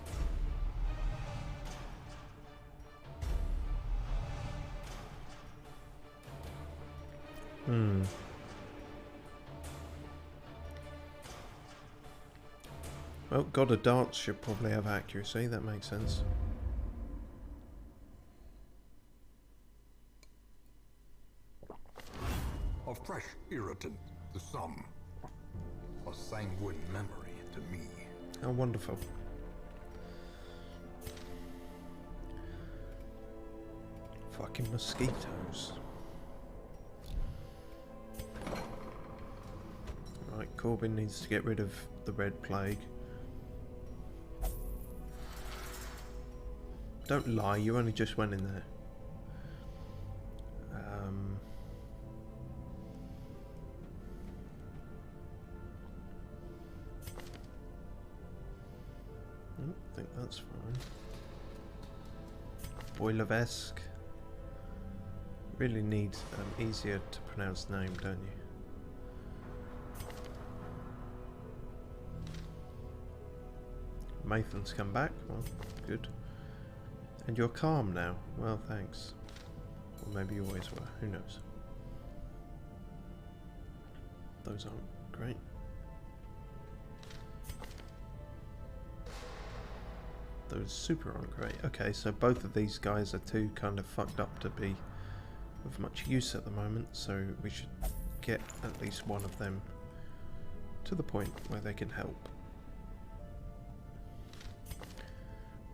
Well, God of Darts should probably have accuracy, that makes sense. A fresh irritant to some. A sanguine memory to me. How wonderful. Fucking mosquitoes. Right, Corbin needs to get rid of the Red Plague. Don't lie, you only just went in there. I think that's fine. Boilervesk. Really need an easier to pronounce name, don't you? Mathan's come back. Well, good. And you're calm now. Well, thanks. Or maybe you always were. Who knows? Those aren't great. Those super aren't great. Okay, so both of these guys are too kind of fucked up to be of much use at the moment, so we should get at least one of them to the point where they can help.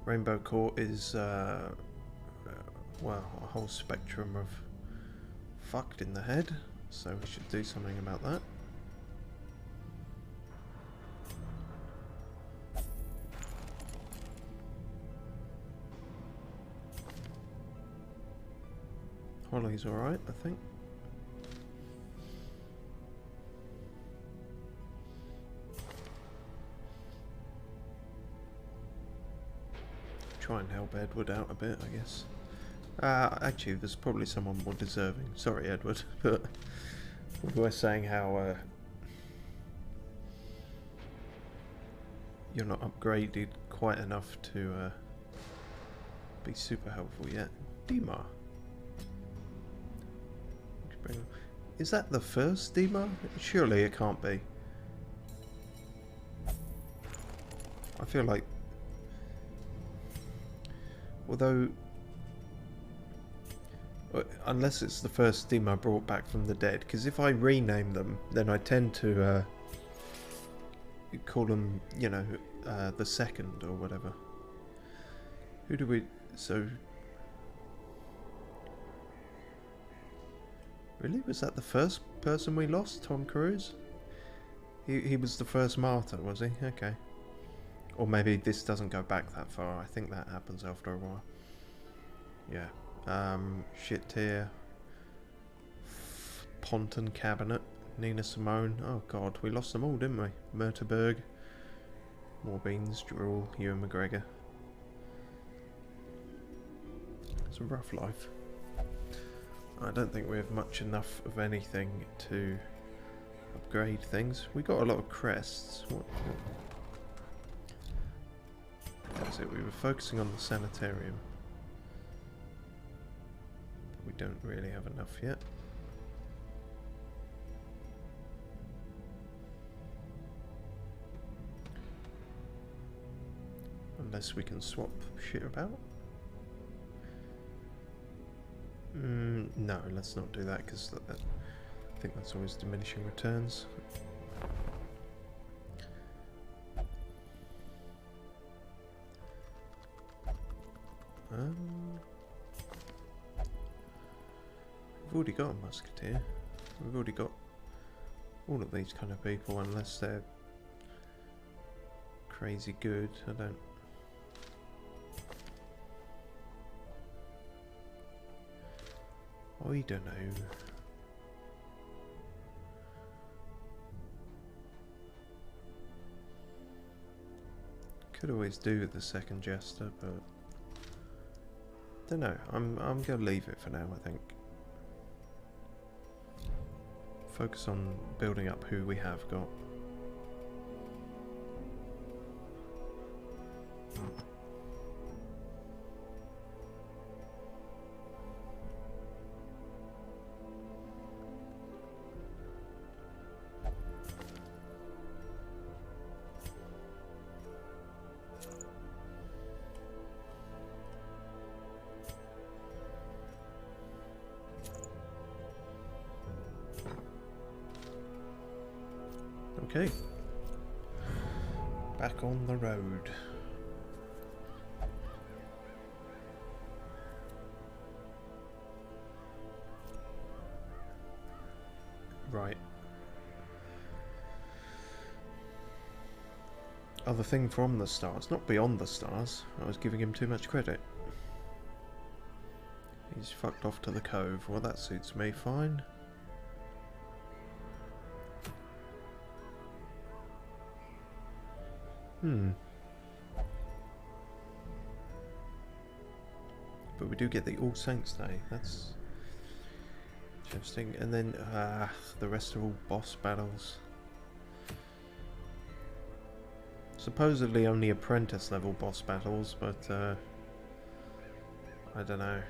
Rainbow Court is, well, a whole spectrum of fucked in the head, so we should do something about that. Holly's alright, I think. Try and help Edward out a bit, I guess. Actually, there's probably someone more deserving. Sorry, Edward, but we were saying how you're not upgraded quite enough to be super helpful yet. Dimar. Is that the first Dimar? Surely it can't be. I feel like, although, unless it's the first Dimar brought back from the dead, because if I rename them, then I tend to call them, you know, the second or whatever. Who do we? So. Really? Was that the first person we lost? Tom Cruise? He was the first martyr, was he? Okay. Or maybe this doesn't go back that far. I think that happens after a while. Yeah. Shit tier. Ponton Cabinet. Nina Simone. Oh god, we lost them all, didn't we? Murterberg. Morbeans, Drool, Ewan McGregor. It's a rough life. I don't think we have much enough of anything to upgrade things. We got a lot of crests. That's it, we were focusing on the sanitarium. But we don't really have enough yet. Unless we can swap shit about. No, let's not do that because I think that's always diminishing returns. We've already got a musketeer. We've already got all of these kind of people, unless they're crazy good. I don't. I don't know. Could always do with the second jester, but don't know. I'm gonna leave it for now. I think. Focus on building up who we have got. Okay. Back on the road. Right. Other thing from the stars, not beyond the stars. I was giving him too much credit. He's fucked off to the cove. Well, that suits me fine. But we do get the All Saints Day. That's interesting. And then the rest are all boss battles. Supposedly only apprentice level boss battles, but I don't know.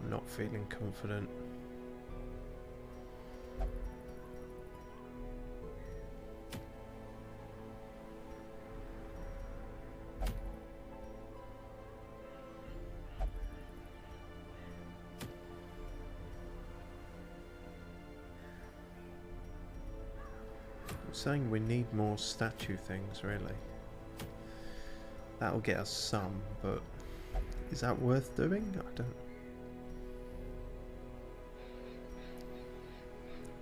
I'm not feeling confident. Saying we need more statue things, really. That'll get us some, but is that worth doing? I don't.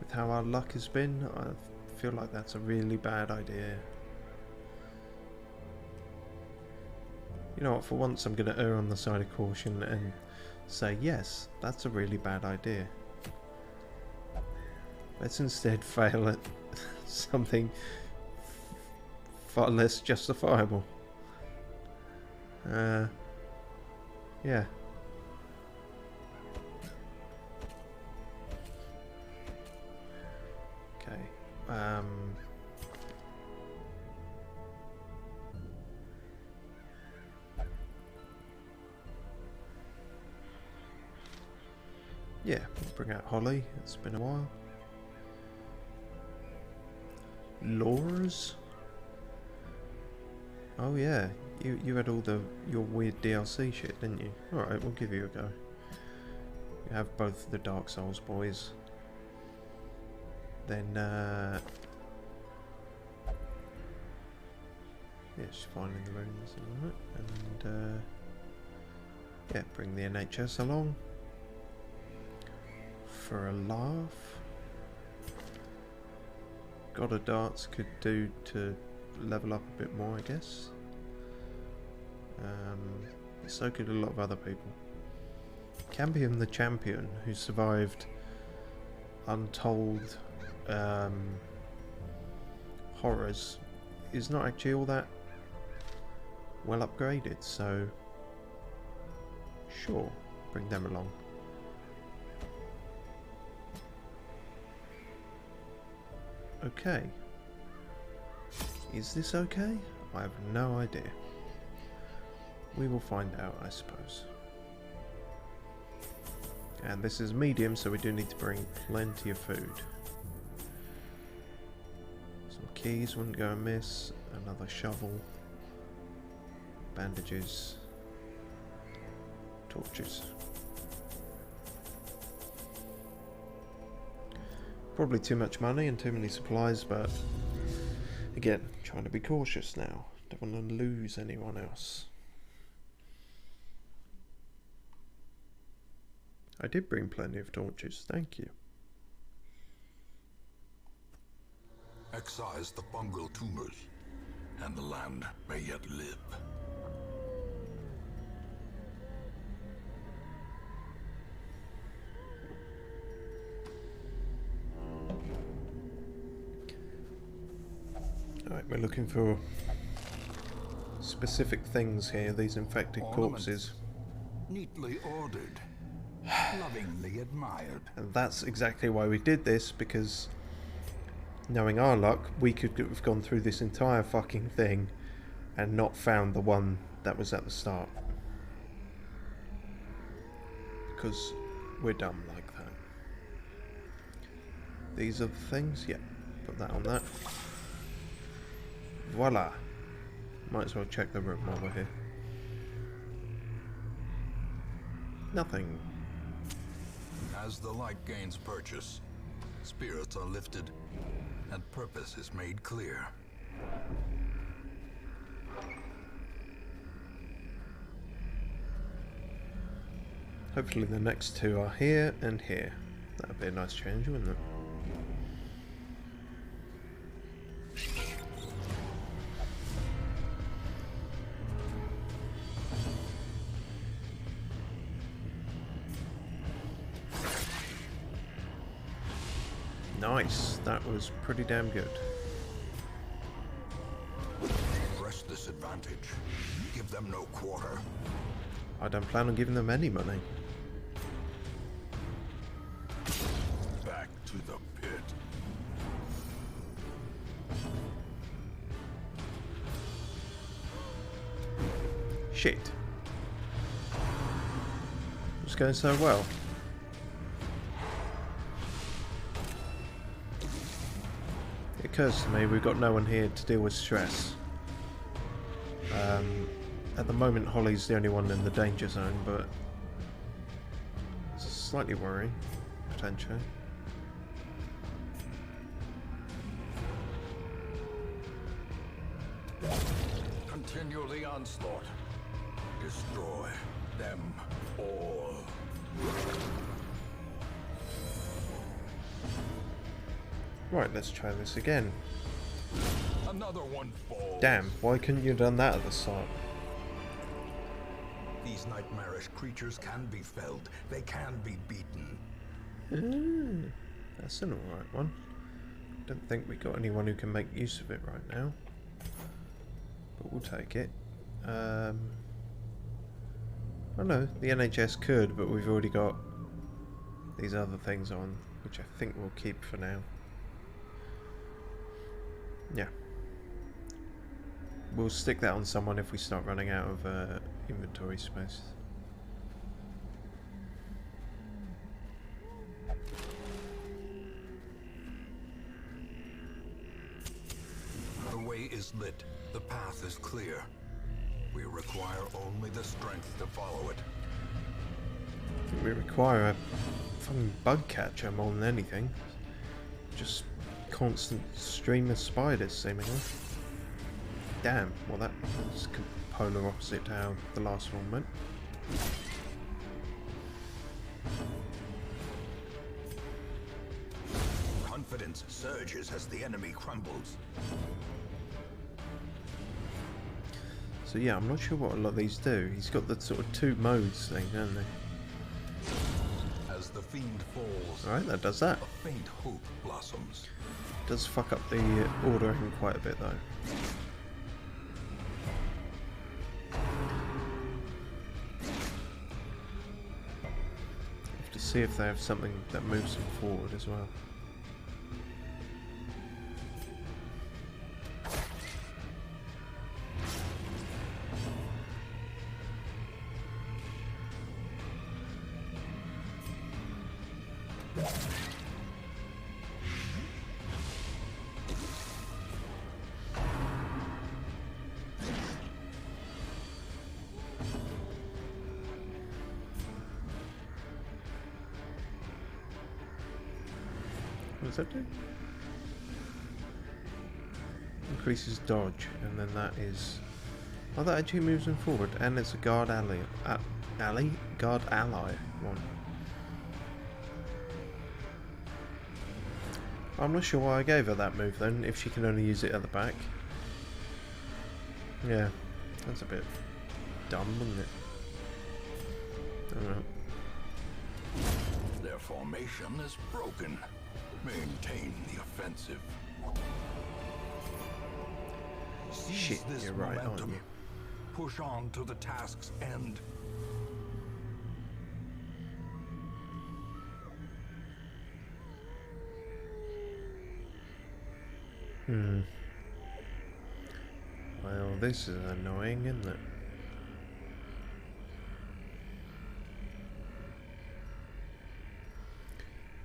With how our luck has been, I feel like that's a really bad idea. You know what, for once I'm going to err on the side of caution and say yes, that's a really bad idea. Let's instead fail at something far less justifiable. Yeah. Okay. Yeah, we'll bring out Holly. It's been a while. Lores? Oh yeah, you had all your weird DLC shit, didn't you? Alright, we'll give you a go. You have both the Dark Souls boys. Then yeah, just finding the runes and all that. And yeah, bring the NHS along for a laugh. God of Darts could do to level up a bit more, I guess. So could a lot of other people. Campion the Champion, who survived untold horrors, is not actually all that well upgraded, so sure, bring them along. okay? Is this okay? I have no idea. We will find out, I suppose. And this is medium, so we do need to bring plenty of food. Some keys wouldn't go amiss. Another shovel. Bandages. Torches. Probably too much money and too many supplies, but again, trying to be cautious now. Don't want to lose anyone else. I did bring plenty of torches, thank you. Excise the fungal tumors, and the land may yet live. Alright, we're looking for specific things here, these infected corpses. Neatly ordered. Lovingly admired. And that's exactly why we did this, because knowing our luck, we could have gone through this entire fucking thing and not found the one that was at the start. Because we're dumb like that. These are the things? Yeah, put that on that. Voila! Might as well check the room while we're here. Nothing. As the light gains purchase, spirits are lifted, and purpose is made clear. Hopefully the next two are here and here. That would be a nice change, wouldn't it? Nice, that was pretty damn good. Press this advantage. Give them no quarter. I don't plan on giving them any money. Back to the pit. Shit. It's going so well. It occurs to me we've got no one here to deal with stress. At the moment Holly's the only one in the danger zone, but it's slightly worrying, potentially. Continue the onslaught. Destroy them all. Right, let's try this again. Another one falls. Damn, why couldn't you have done that at the start? These nightmarish creatures can be felled. They can be beaten. That's an alright one. Don't think we got anyone who can make use of it right now. But we'll take it. Oh no, the NHS could, but we've already got these other things on, which I think we'll keep for now. Yeah. We'll stick that on someone if we start running out of inventory space. The way is lit. The path is clear. We require only the strength to follow it. I think we require a fucking bug catcher more than anything. Just constant stream of spiders, seemingly. Damn, well that was polar opposite to how the last one went. Confidence surges as the enemy crumbles. So yeah, I'm not sure what a lot of these do. He's got the sort of two modes thing, hasn't he? As the fiend falls, Alright, that does that. a faint hope blossoms. Does fuck up the ordering quite a bit though. Have to see if they have something that moves them forward as well. What does that do? Increases dodge, and then that is... Oh, that actually moves him forward, and it's a guard ally. Guard ally one. I'm not sure why I gave her that move then, if she can only use it at the back. Yeah, that's a bit dumb, isn't it? I don't know. Their formation is broken. Maintain the offensive. Seize Shit, this you're right, aren't momentum. you? Push on to the task's end. Well, this is annoying, isn't it?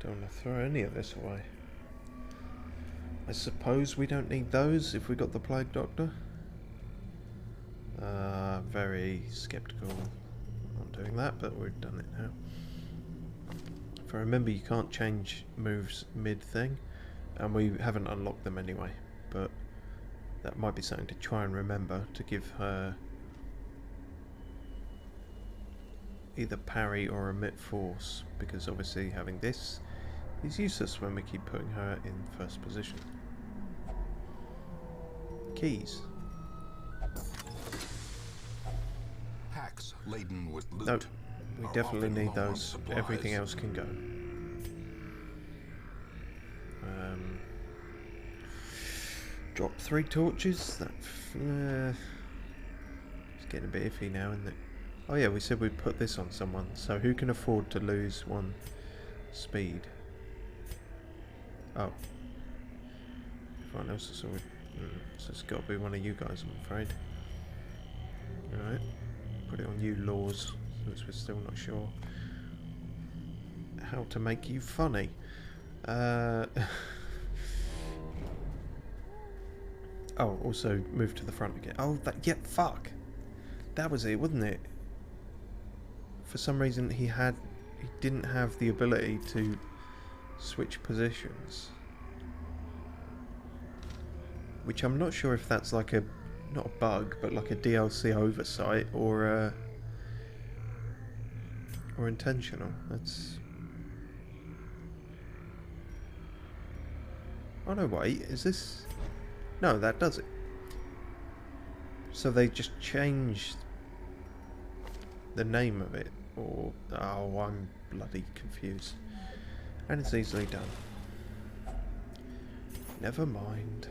Don't want to throw any of this away. I suppose we don't need those if we got the Plague Doctor. Very skeptical on doing that, but we've done it now. If I remember, you can't change moves mid-thing, and we haven't unlocked them anyway, but that might be something to try and remember, to give her either parry or emit force, because obviously having this is useless when we keep putting her in first position. Keys. Packs laden with loot. Nope, we are definitely often need low on those. supplies. Everything else can go. Drop 3 torches. That it's getting a bit iffy now, isn't it? Oh yeah, we said we'd put this on someone. So who can afford to lose 1 speed? Oh, everyone else is already. So it's got to be one of you guys, I'm afraid. All right, put it on you, laws, since we're still not sure how to make you funny. Oh, also move to the front again. Oh, that, yeah, fuck. That was it, wasn't it? For some reason he didn't have the ability to switch positions. Which I'm not sure if that's like a, not a bug, but like a DLC oversight or intentional. That's... Oh no, wait, is this... No, that does it. So they just changed the name of it, or... Oh, I'm bloody confused. And it's easily done. Never mind.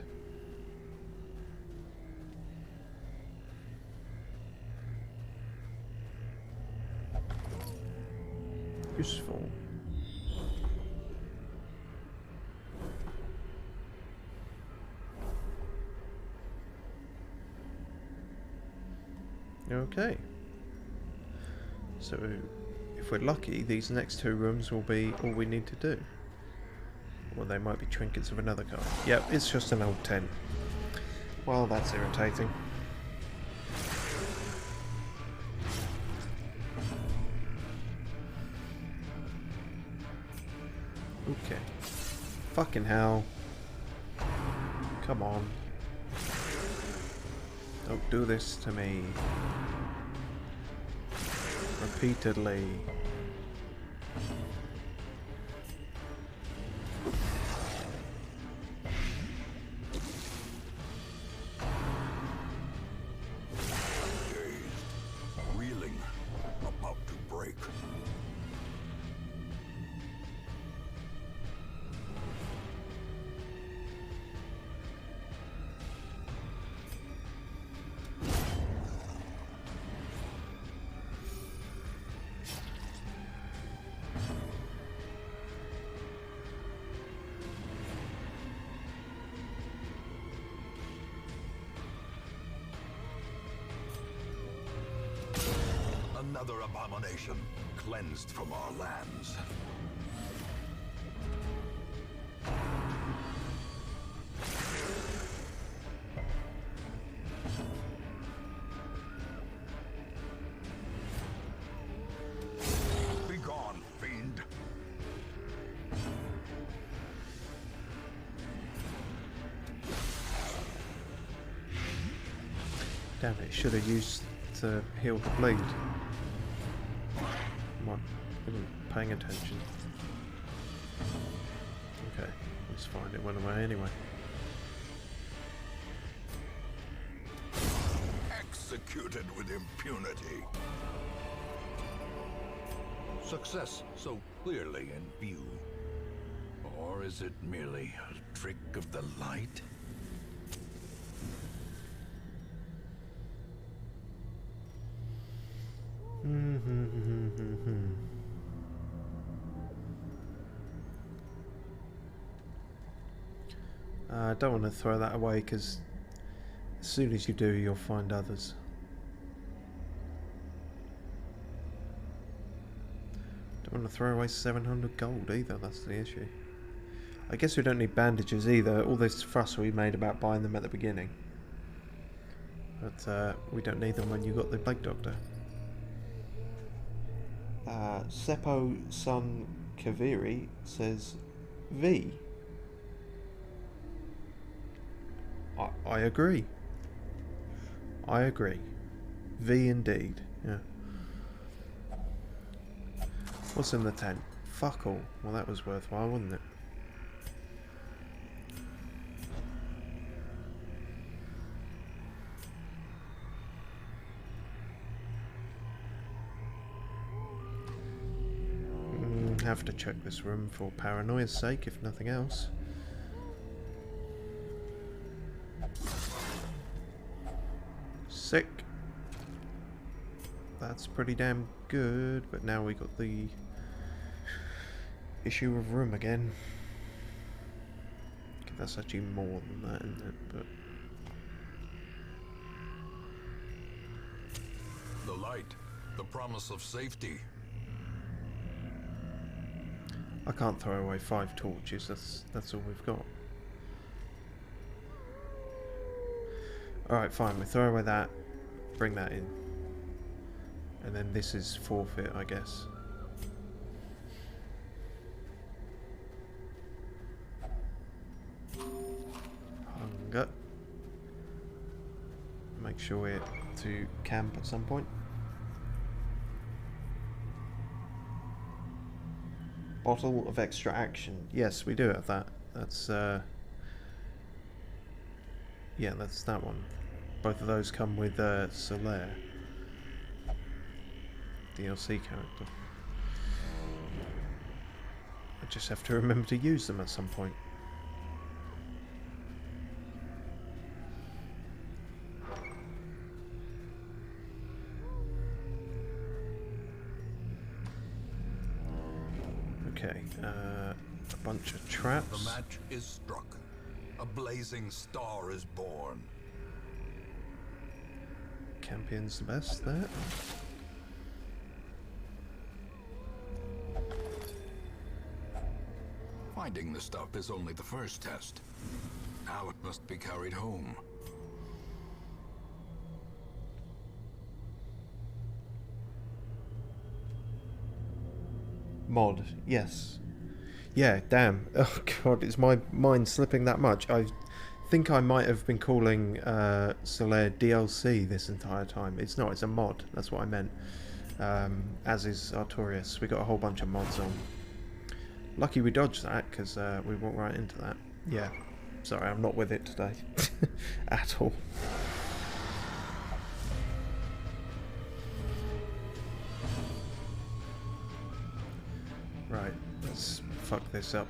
Useful. Okay. So, if we're lucky, these next 2 rooms will be all we need to do. Or they might be trinkets of another kind. Yep, it's just an old tent. Well, that's irritating. Okay. Fucking hell. Come on. Don't do this to me. Repeatedly. Reeling, about to break. Another abomination cleansed from our lands. Damn it, should have used to heal the bleed. What? Wasn't paying attention. Okay, it's fine, it went away anyway. Executed with impunity. Success so clearly in view. Or is it merely a trick of the light? I don't want to throw that away because as soon as you do, you'll find others. Don't want to throw away 700 gold either, that's the issue. I guess we don't need bandages either. All this fuss we made about buying them at the beginning. But we don't need them when you got the Plague Doctor. Seppo Sun Kaviri says V. I agree. I agree. V indeed. Yeah. What's in the tent? Fuck all. Well, that was worthwhile, wasn't it? Have to check this room for paranoia's sake, if nothing else. Sick. That's pretty damn good, but now we got the issue of room again. Okay, that's actually more than that, isn't it? But The light, the promise of safety. I can't throw away 5 torches, that's all we've got. Alright, fine, we throw away that, bring that in. And then this is forfeit, I guess. Hunger. Make sure we're to camp at some point. Bottle of extra action. Yes, we do have that. That's yeah, that's that one. Both of those come with Solaire, DLC character. I just have to remember to use them at some point. Okay, a bunch of traps. The match is struck. A blazing star is born. Campion's the best there. Finding the stuff is only the first test. Now it must be carried home. Mod, yes. Yeah, damn. Oh god, is my mind slipping that much? I think I might have been calling Solaire DLC this entire time. It's not, it's a mod. That's what I meant. As is Artorias. We got a whole bunch of mods on. Lucky we dodged that, because we walked right into that. Yeah. Sorry, I'm not with it today. At all. Right, let's fuck this up.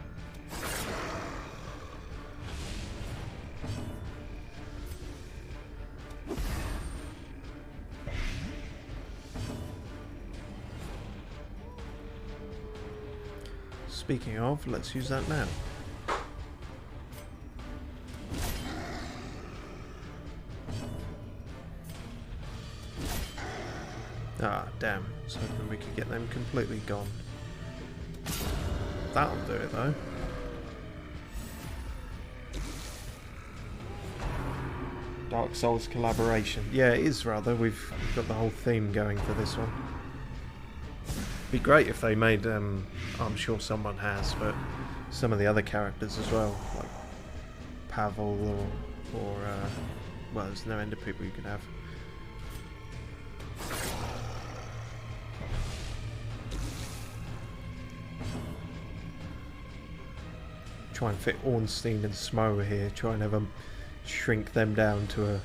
Speaking of, let's use that now. Ah, damn. I was hoping we could get them completely gone. That'll do it though. Dark Souls collaboration. Yeah, it is rather. We've got the whole theme going for this one. Be great if they made, I'm sure someone has, but some of the other characters as well, like Pavel or well, there's no end of people you could have. try and fit Ornstein and Smough here, try and have them shrink them down to a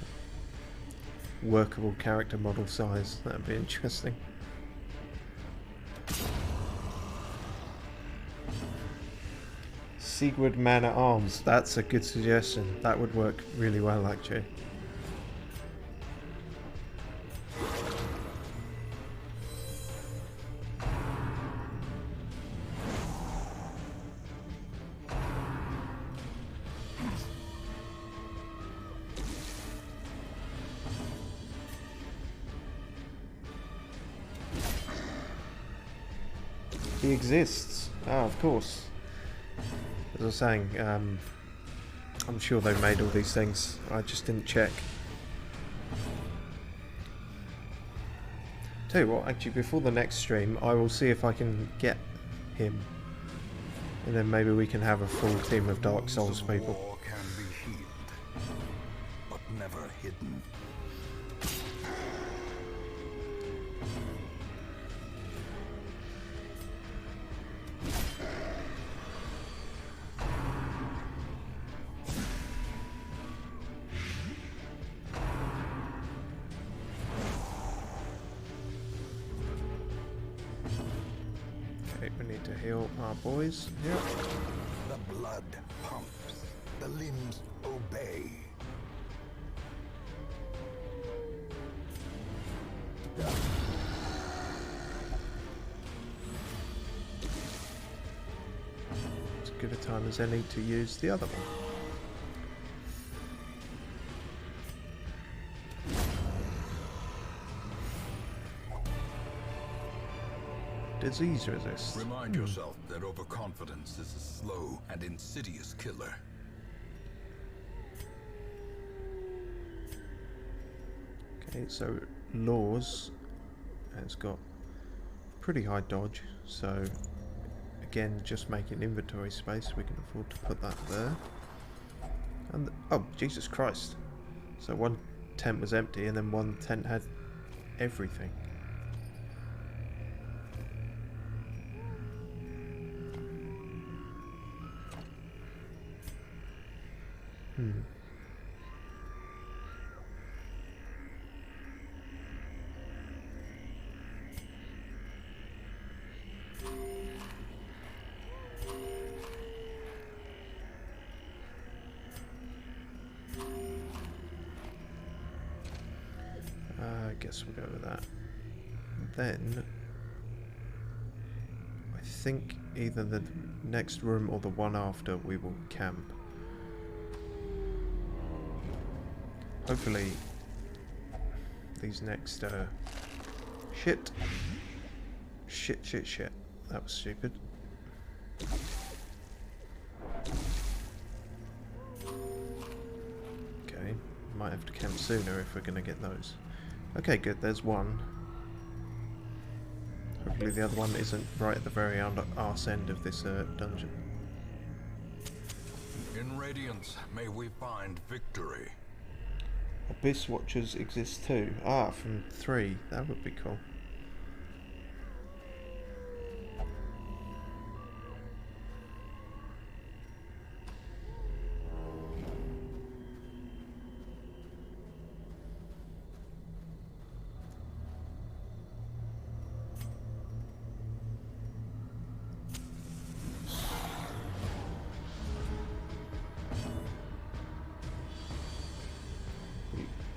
workable character model size. That'd be interesting. Sigurd Man at Arms, that's a good suggestion. That would work really well actually. He exists. Ah, of course. As I was saying, I'm sure they made all these things. I just didn't check. Tell you what, actually, before the next stream, I will see if I can get him, and then maybe we can have a full team of Dark Souls people. War can be healed, but never hidden. We need to heal our boys. Yep. The blood pumps, the limbs obey. As good a time as any to use the other one. Disease resist. Remind yourself that overconfidence is a slow and insidious killer. Okay, so Laws has got pretty high dodge, so again, just making inventory space, we can afford to put that there. And oh, Jesus Christ! So one tent was empty, and then one tent had everything. I guess we'll go with that. Then I think either the next room or the one after we will camp. Hopefully these next shit. That was stupid. Okay, might have to camp sooner if we're gonna get those. Okay, good, there's one. Hopefully the other one isn't right at the very arse end of this dungeon. In Radiance, may we find victory. Abyss Watchers exist too. Ah, from 3. That would be cool.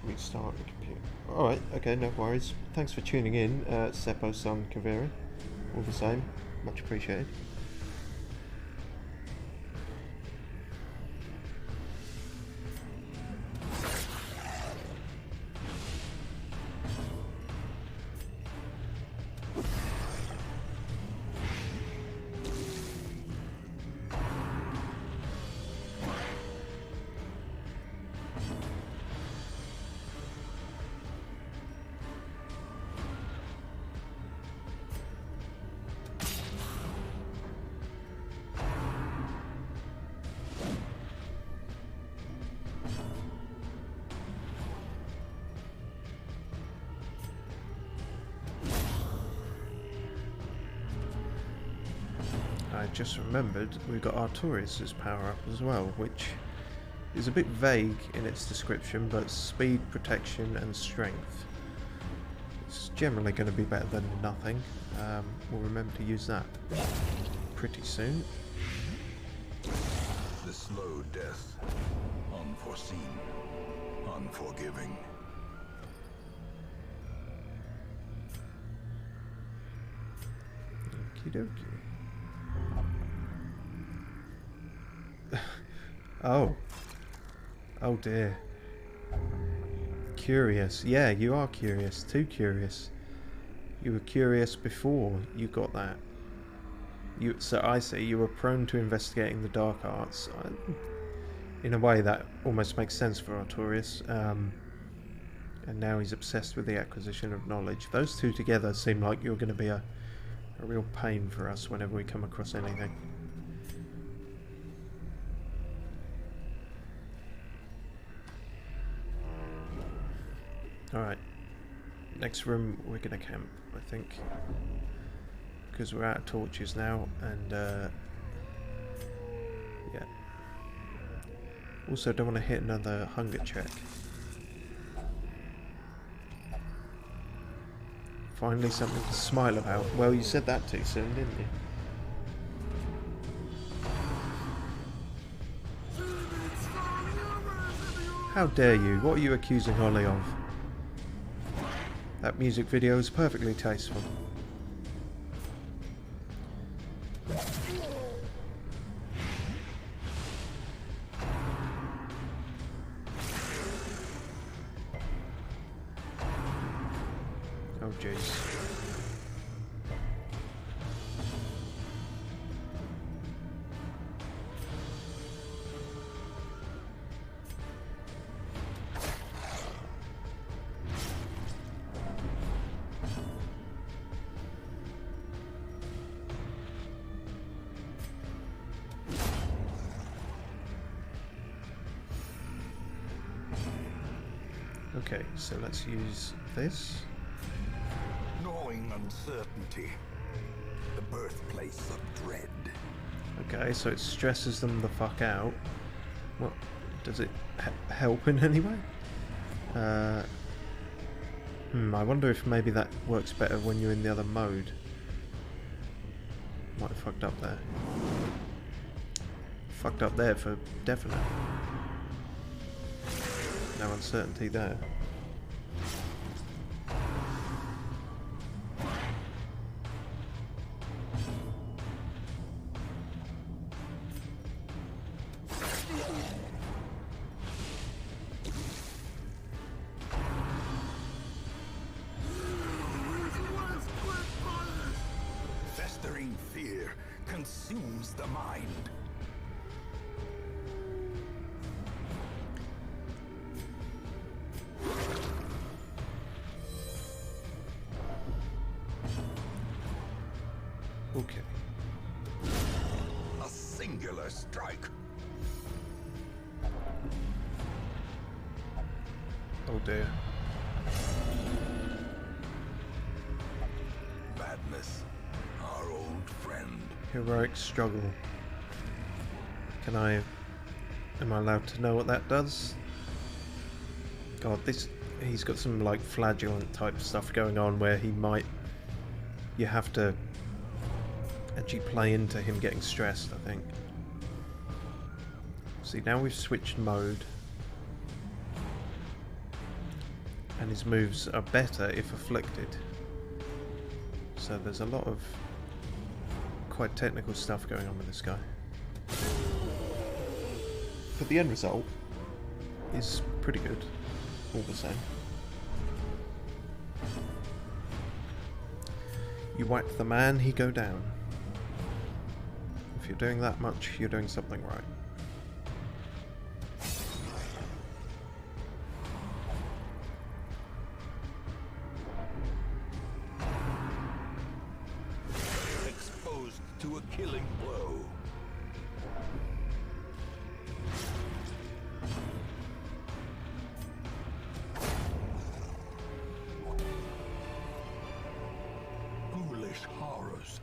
Restart the computer. Alright, okay, no worries. Thanks for tuning in, Seppo-san Kaveri. All the same, much appreciated. I just remembered we've got Artorias' power up as well, which is a bit vague in its description, but speed, protection and strength. It's generally going to be better than nothing. We'll remember to use that pretty soon. The slow death. Unforeseen. Unforgiving. Okie dokie. Oh. Oh dear. Curious. Yeah, you are curious. Too curious. You were curious before you got that. So I see, you were prone to investigating the dark arts. In a way, that almost makes sense for Artorias. And now he's obsessed with the acquisition of knowledge. Those two together seem like you're going to be a real pain for us whenever we come across anything. Alright, next room we're going to camp, I think, because we're out of torches now, and yeah. Also don't want to hit another hunger check. Finally something to smile about. Well, you said that too soon, didn't you? How dare you? What are you accusing Holly of? That music video is perfectly tasteful. Oh jeez. Okay, so let's use this. Gnawing uncertainty. The birthplace of dread. Okay, so it stresses them the fuck out. What? Does it help in any way? I wonder if maybe that works better when you're in the other mode. Might have fucked up there. Fucked up there for definite. No uncertainty there. Festering fear consumes the mind. Okay. A singular strike. Oh dear. Madness, our old friend. Heroic struggle. Am I allowed to know what that does? God, he's got some like flagellant type stuff going on where you have to actually play into him getting stressed, I think. See, now we've switched mode. And his moves are better if afflicted. So there's a lot of quite technical stuff going on with this guy. But the end result is pretty good, all the same. You whack the man, he go down. If you're doing that much, you're doing something right. Exposed to a killing blow. Foolish horrors.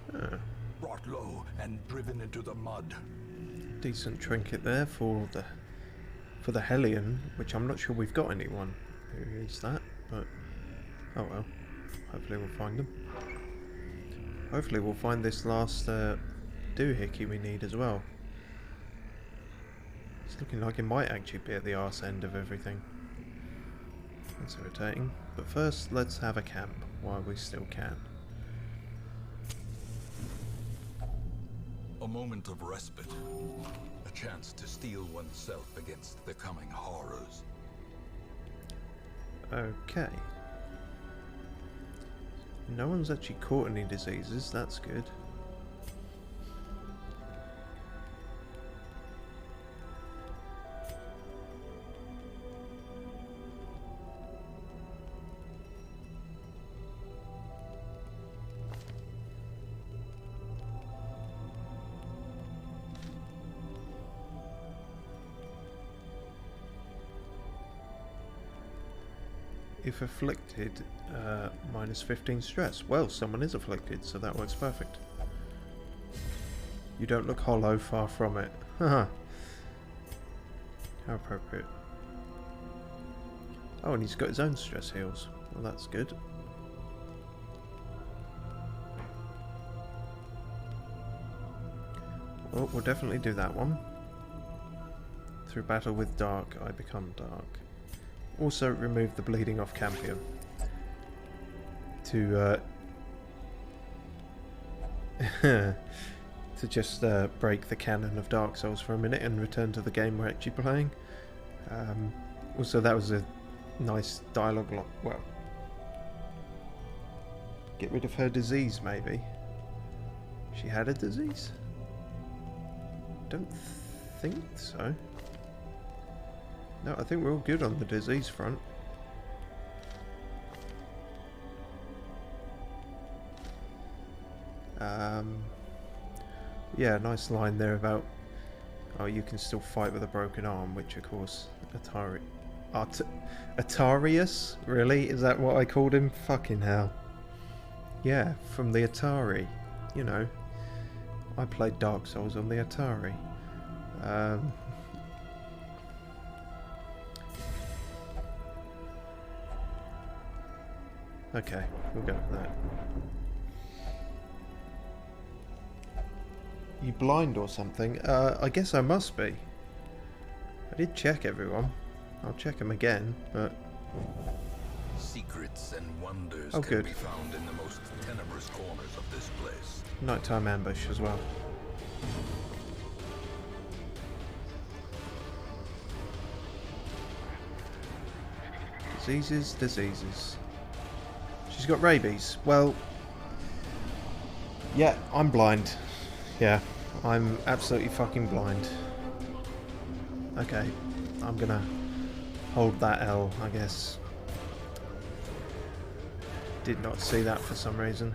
brought low and driven into the mud. Decent trinket there for the Hellion, which I'm not sure we've got anyone who is that, but oh well. Hopefully we'll find them. Hopefully we'll find this last doohickey we need as well. It's looking like it might actually be at the arse end of everything. That's irritating. But first, let's have a camp while we still can. A moment of respite. A chance to steel oneself against the coming horrors. Okay. No one's actually caught any diseases, that's good. If afflicted, minus 15 stress. Well, someone is afflicted, so that works perfect. You don't look hollow, far from it. Haha. How appropriate. Oh, and he's got his own stress heals. Well, that's good. Well, we'll definitely do that one. Through battle with dark, I become dark. Also remove the bleeding off campion to to just break the canon of Dark Souls for a minute and return to the game we're actually playing. Also, that was a nice dialogue block. Well, get rid of her disease, maybe. She had a disease? Don't think so. No, I think we're all good on the disease front. Yeah, nice line there about, oh, you can still fight with a broken arm, which of course, Atarius? Really? Is that what I called him? Fucking hell. Yeah, from the Atari. You know, I played Dark Souls on the Atari. Okay, we'll go with that. You blind or something? I guess I must be. I did check everyone. I'll check them again, but... Secrets and wonders oh, can good. be found in the most tenebrous corners of this place. Nighttime ambush as well. Diseases, diseases. She's got rabies. Well, yeah, I'm blind. Yeah, I'm absolutely fucking blind. Okay, I'm gonna hold that L, I guess. Did not see that for some reason.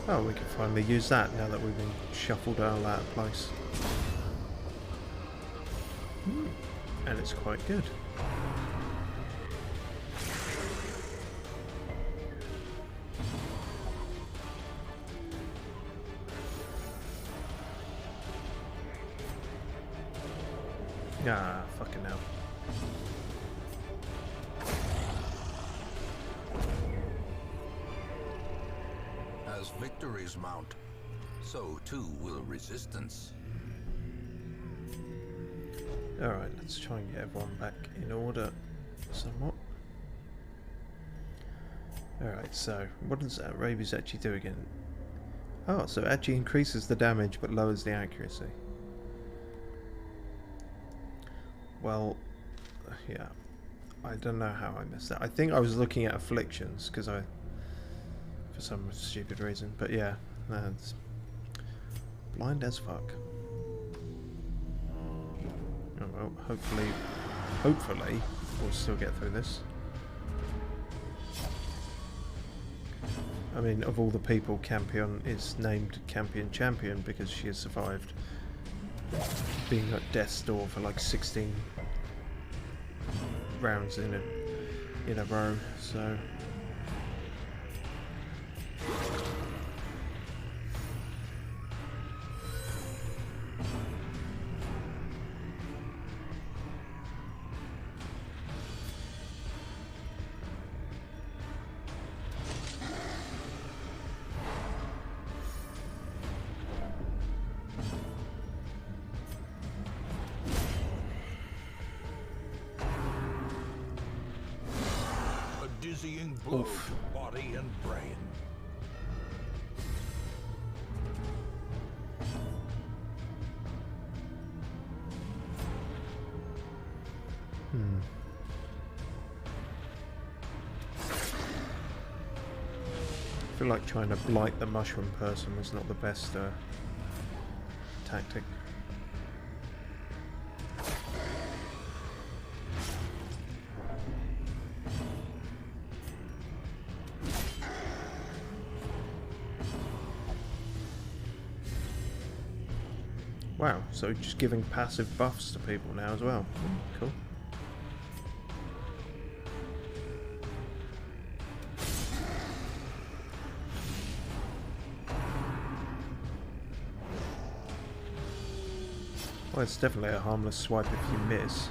Oh, we can finally use that now that we've been shuffled all out of place. And it's quite good. Ah, fucking hell. As victories mount, so too will resistance. Alright, let's try and get everyone back in order somewhat. Alright, so what does that rabies actually do again? Oh, so it actually increases the damage but lowers the accuracy. Well, yeah. I don't know how I missed that. I think I was looking at afflictions because for some stupid reason, but yeah, that's Blind as fuck. Oh well, hopefully we'll still get through this. I mean, of all the people, Campion is named Campion Champion because she has survived being at death's door for like 16 rounds in a row, so... Dizzying blow to body and brain. I feel like trying to blight the mushroom person was not the best tactic. Wow, so just giving passive buffs to people now as well. Cool. Well, it's definitely a harmless swipe if you miss.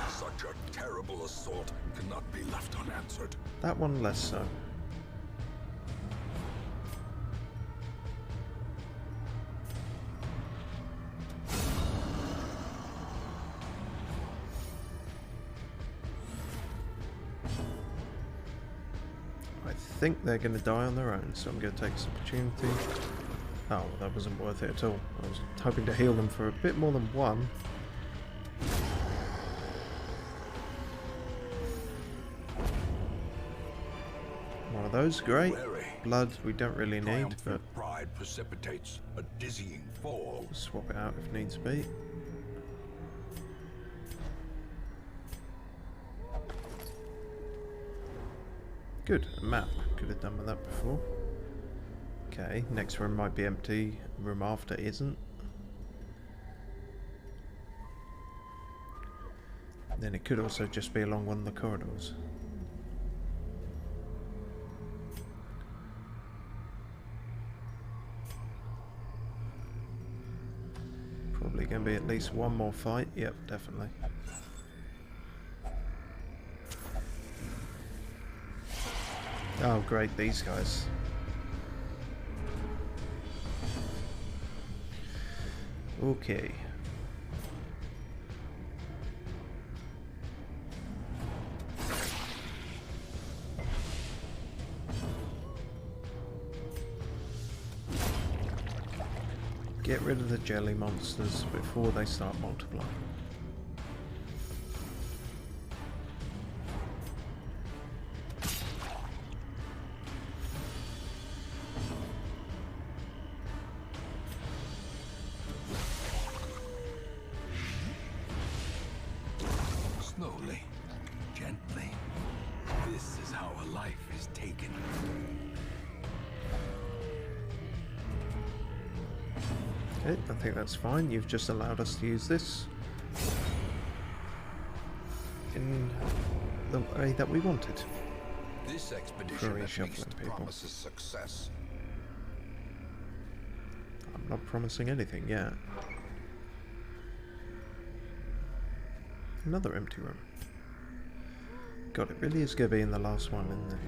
Such a terrible assault cannot be left unanswered. That one less so. I think they're going to die on their own, so I'm going to take this opportunity. Oh, that wasn't worth it at all. I was hoping to heal them for a bit more than one. One of those, great. Blood we don't really need, but pride precipitates a dizzying fall. swap it out if needs be. Good, a map. Could have done with that before. Okay, next room might be empty. Room after isn't. Then it could also just be along one of the corridors. Probably going to be at least one more fight. Yep, definitely. Oh great, these guys. Okay. Get rid of the jelly monsters before they start multiplying. Slowly, gently. This is how a life is taken. Okay, I think that's fine. You've just allowed us to use this in the way that we wanted. This expedition For at reshuffling least people. promises success. I'm not promising anything yet. Another empty room. God, it really is going to be in the last one, isn't it?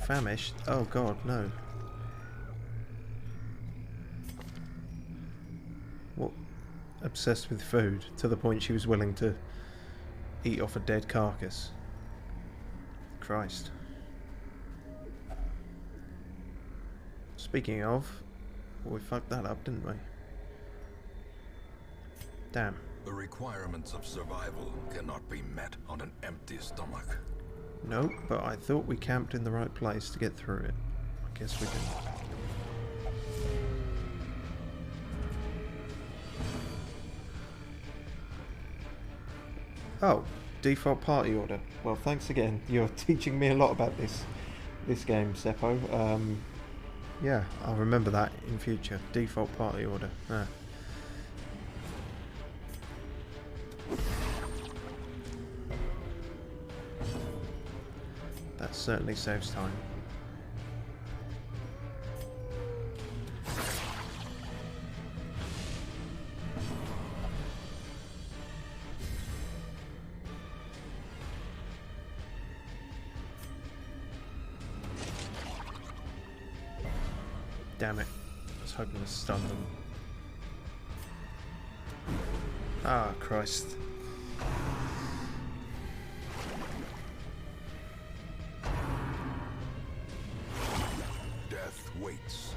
Famished? Oh god, no. What? Obsessed with food to the point she was willing to eat off a dead carcass. Christ. Speaking of, we fucked that up, didn't we? Damn. The requirements of survival cannot be met on an empty stomach. Nope, but I thought we camped in the right place to get through it. I Guess we can. Oh, default party order. Well, thanks again. You're teaching me a lot about this game, Seppo. Yeah, I'll remember that in future. Default party order. Ah. That certainly saves time. Damn it. I was hoping to stun them. Ah, Christ. Death waits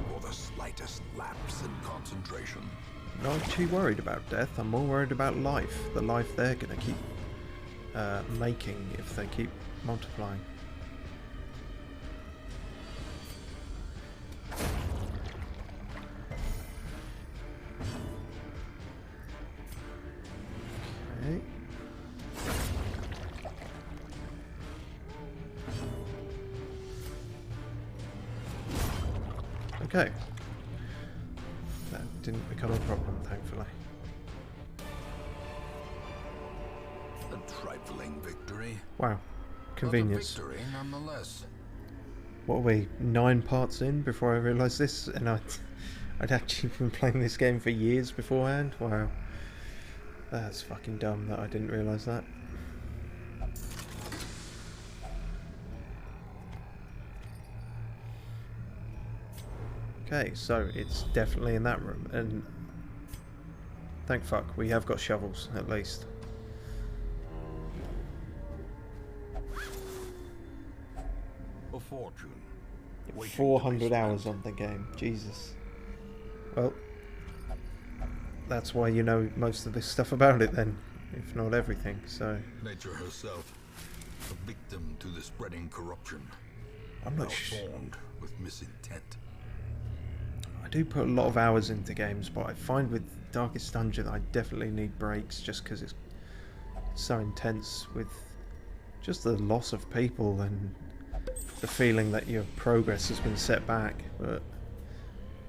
for the slightest lapse in concentration. Not too worried about death. I'm more worried about life. The life they're going to keep making if they keep multiplying. Okay. That didn't become a problem, thankfully. A trifling victory. Wow. Convenience. But a victory nonetheless. What are we, 9 parts in before I realised this? And I'd actually been playing this game for years beforehand? Wow. That's fucking dumb that I didn't realise that. Okay, so it's definitely in that room, and thank fuck, we have got shovels, at least. A fortune. 400 hours on the game, Jesus. Well, that's why you know most of this stuff about it then, if not everything, so... Nature herself, a victim to the spreading corruption. I'm not sure. Malformed with misintent. I do put a lot of hours into games, but I find with Darkest Dungeon I definitely need breaks just because it's so intense with just the loss of people and the feeling that your progress has been set back. But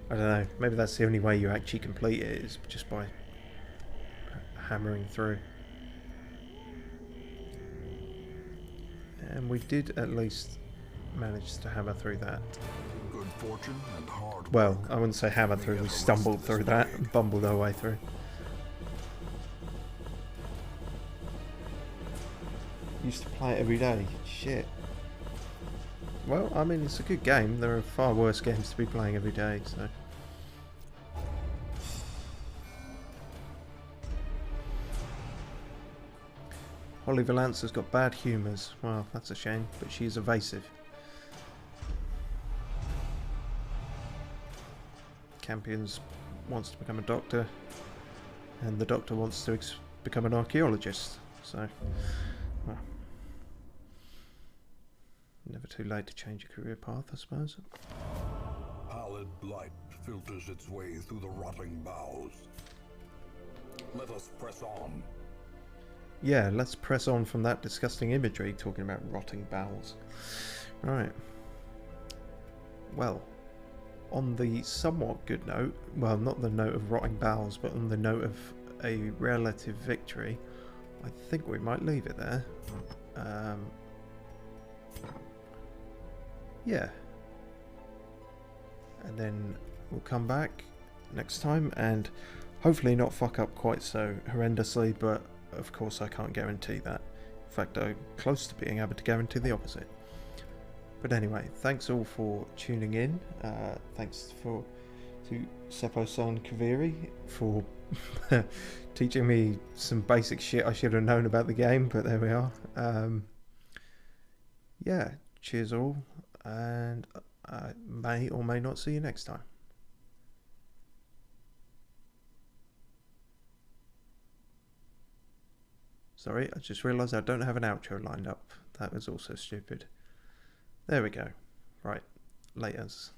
I don't know, maybe that's the only way you actually complete it, is just by hammering through. And we did at least manage to hammer through that. Good fortune and hard work. Well, I wouldn't say hammer through, we stumbled through that and bumbled our way through. Used to play it every day. Shit. Well, I mean, it's a good game. There are far worse games to be playing every day, so... Holly Valance has got bad humours. Well, that's a shame, but she's evasive. Campions wants to become a doctor, and the doctor wants to become an archaeologist, so... Well, never too late to change your career path, I suppose. Pallid light filters its way through the rotting boughs. Let us press on. Yeah, let's press on from that disgusting imagery, talking about rotting bowels. Right. Well, on the somewhat good note, well, not the note of rotting bowels, but on the note of a relative victory, I think we might leave it there. Yeah. And then we'll come back next time and hopefully not fuck up quite so horrendously, but of course I can't guarantee that. In fact, I'm close to being able to guarantee the opposite. But anyway, thanks all for tuning in. Thanks to Seppo-san Kaviri for teaching me some basic shit I should have known about the game, but there we are. Yeah, cheers all, and I may or may not see you next time. Sorry, I just realised I don't have an outro lined up. That was also stupid. There we go. Right. Laters.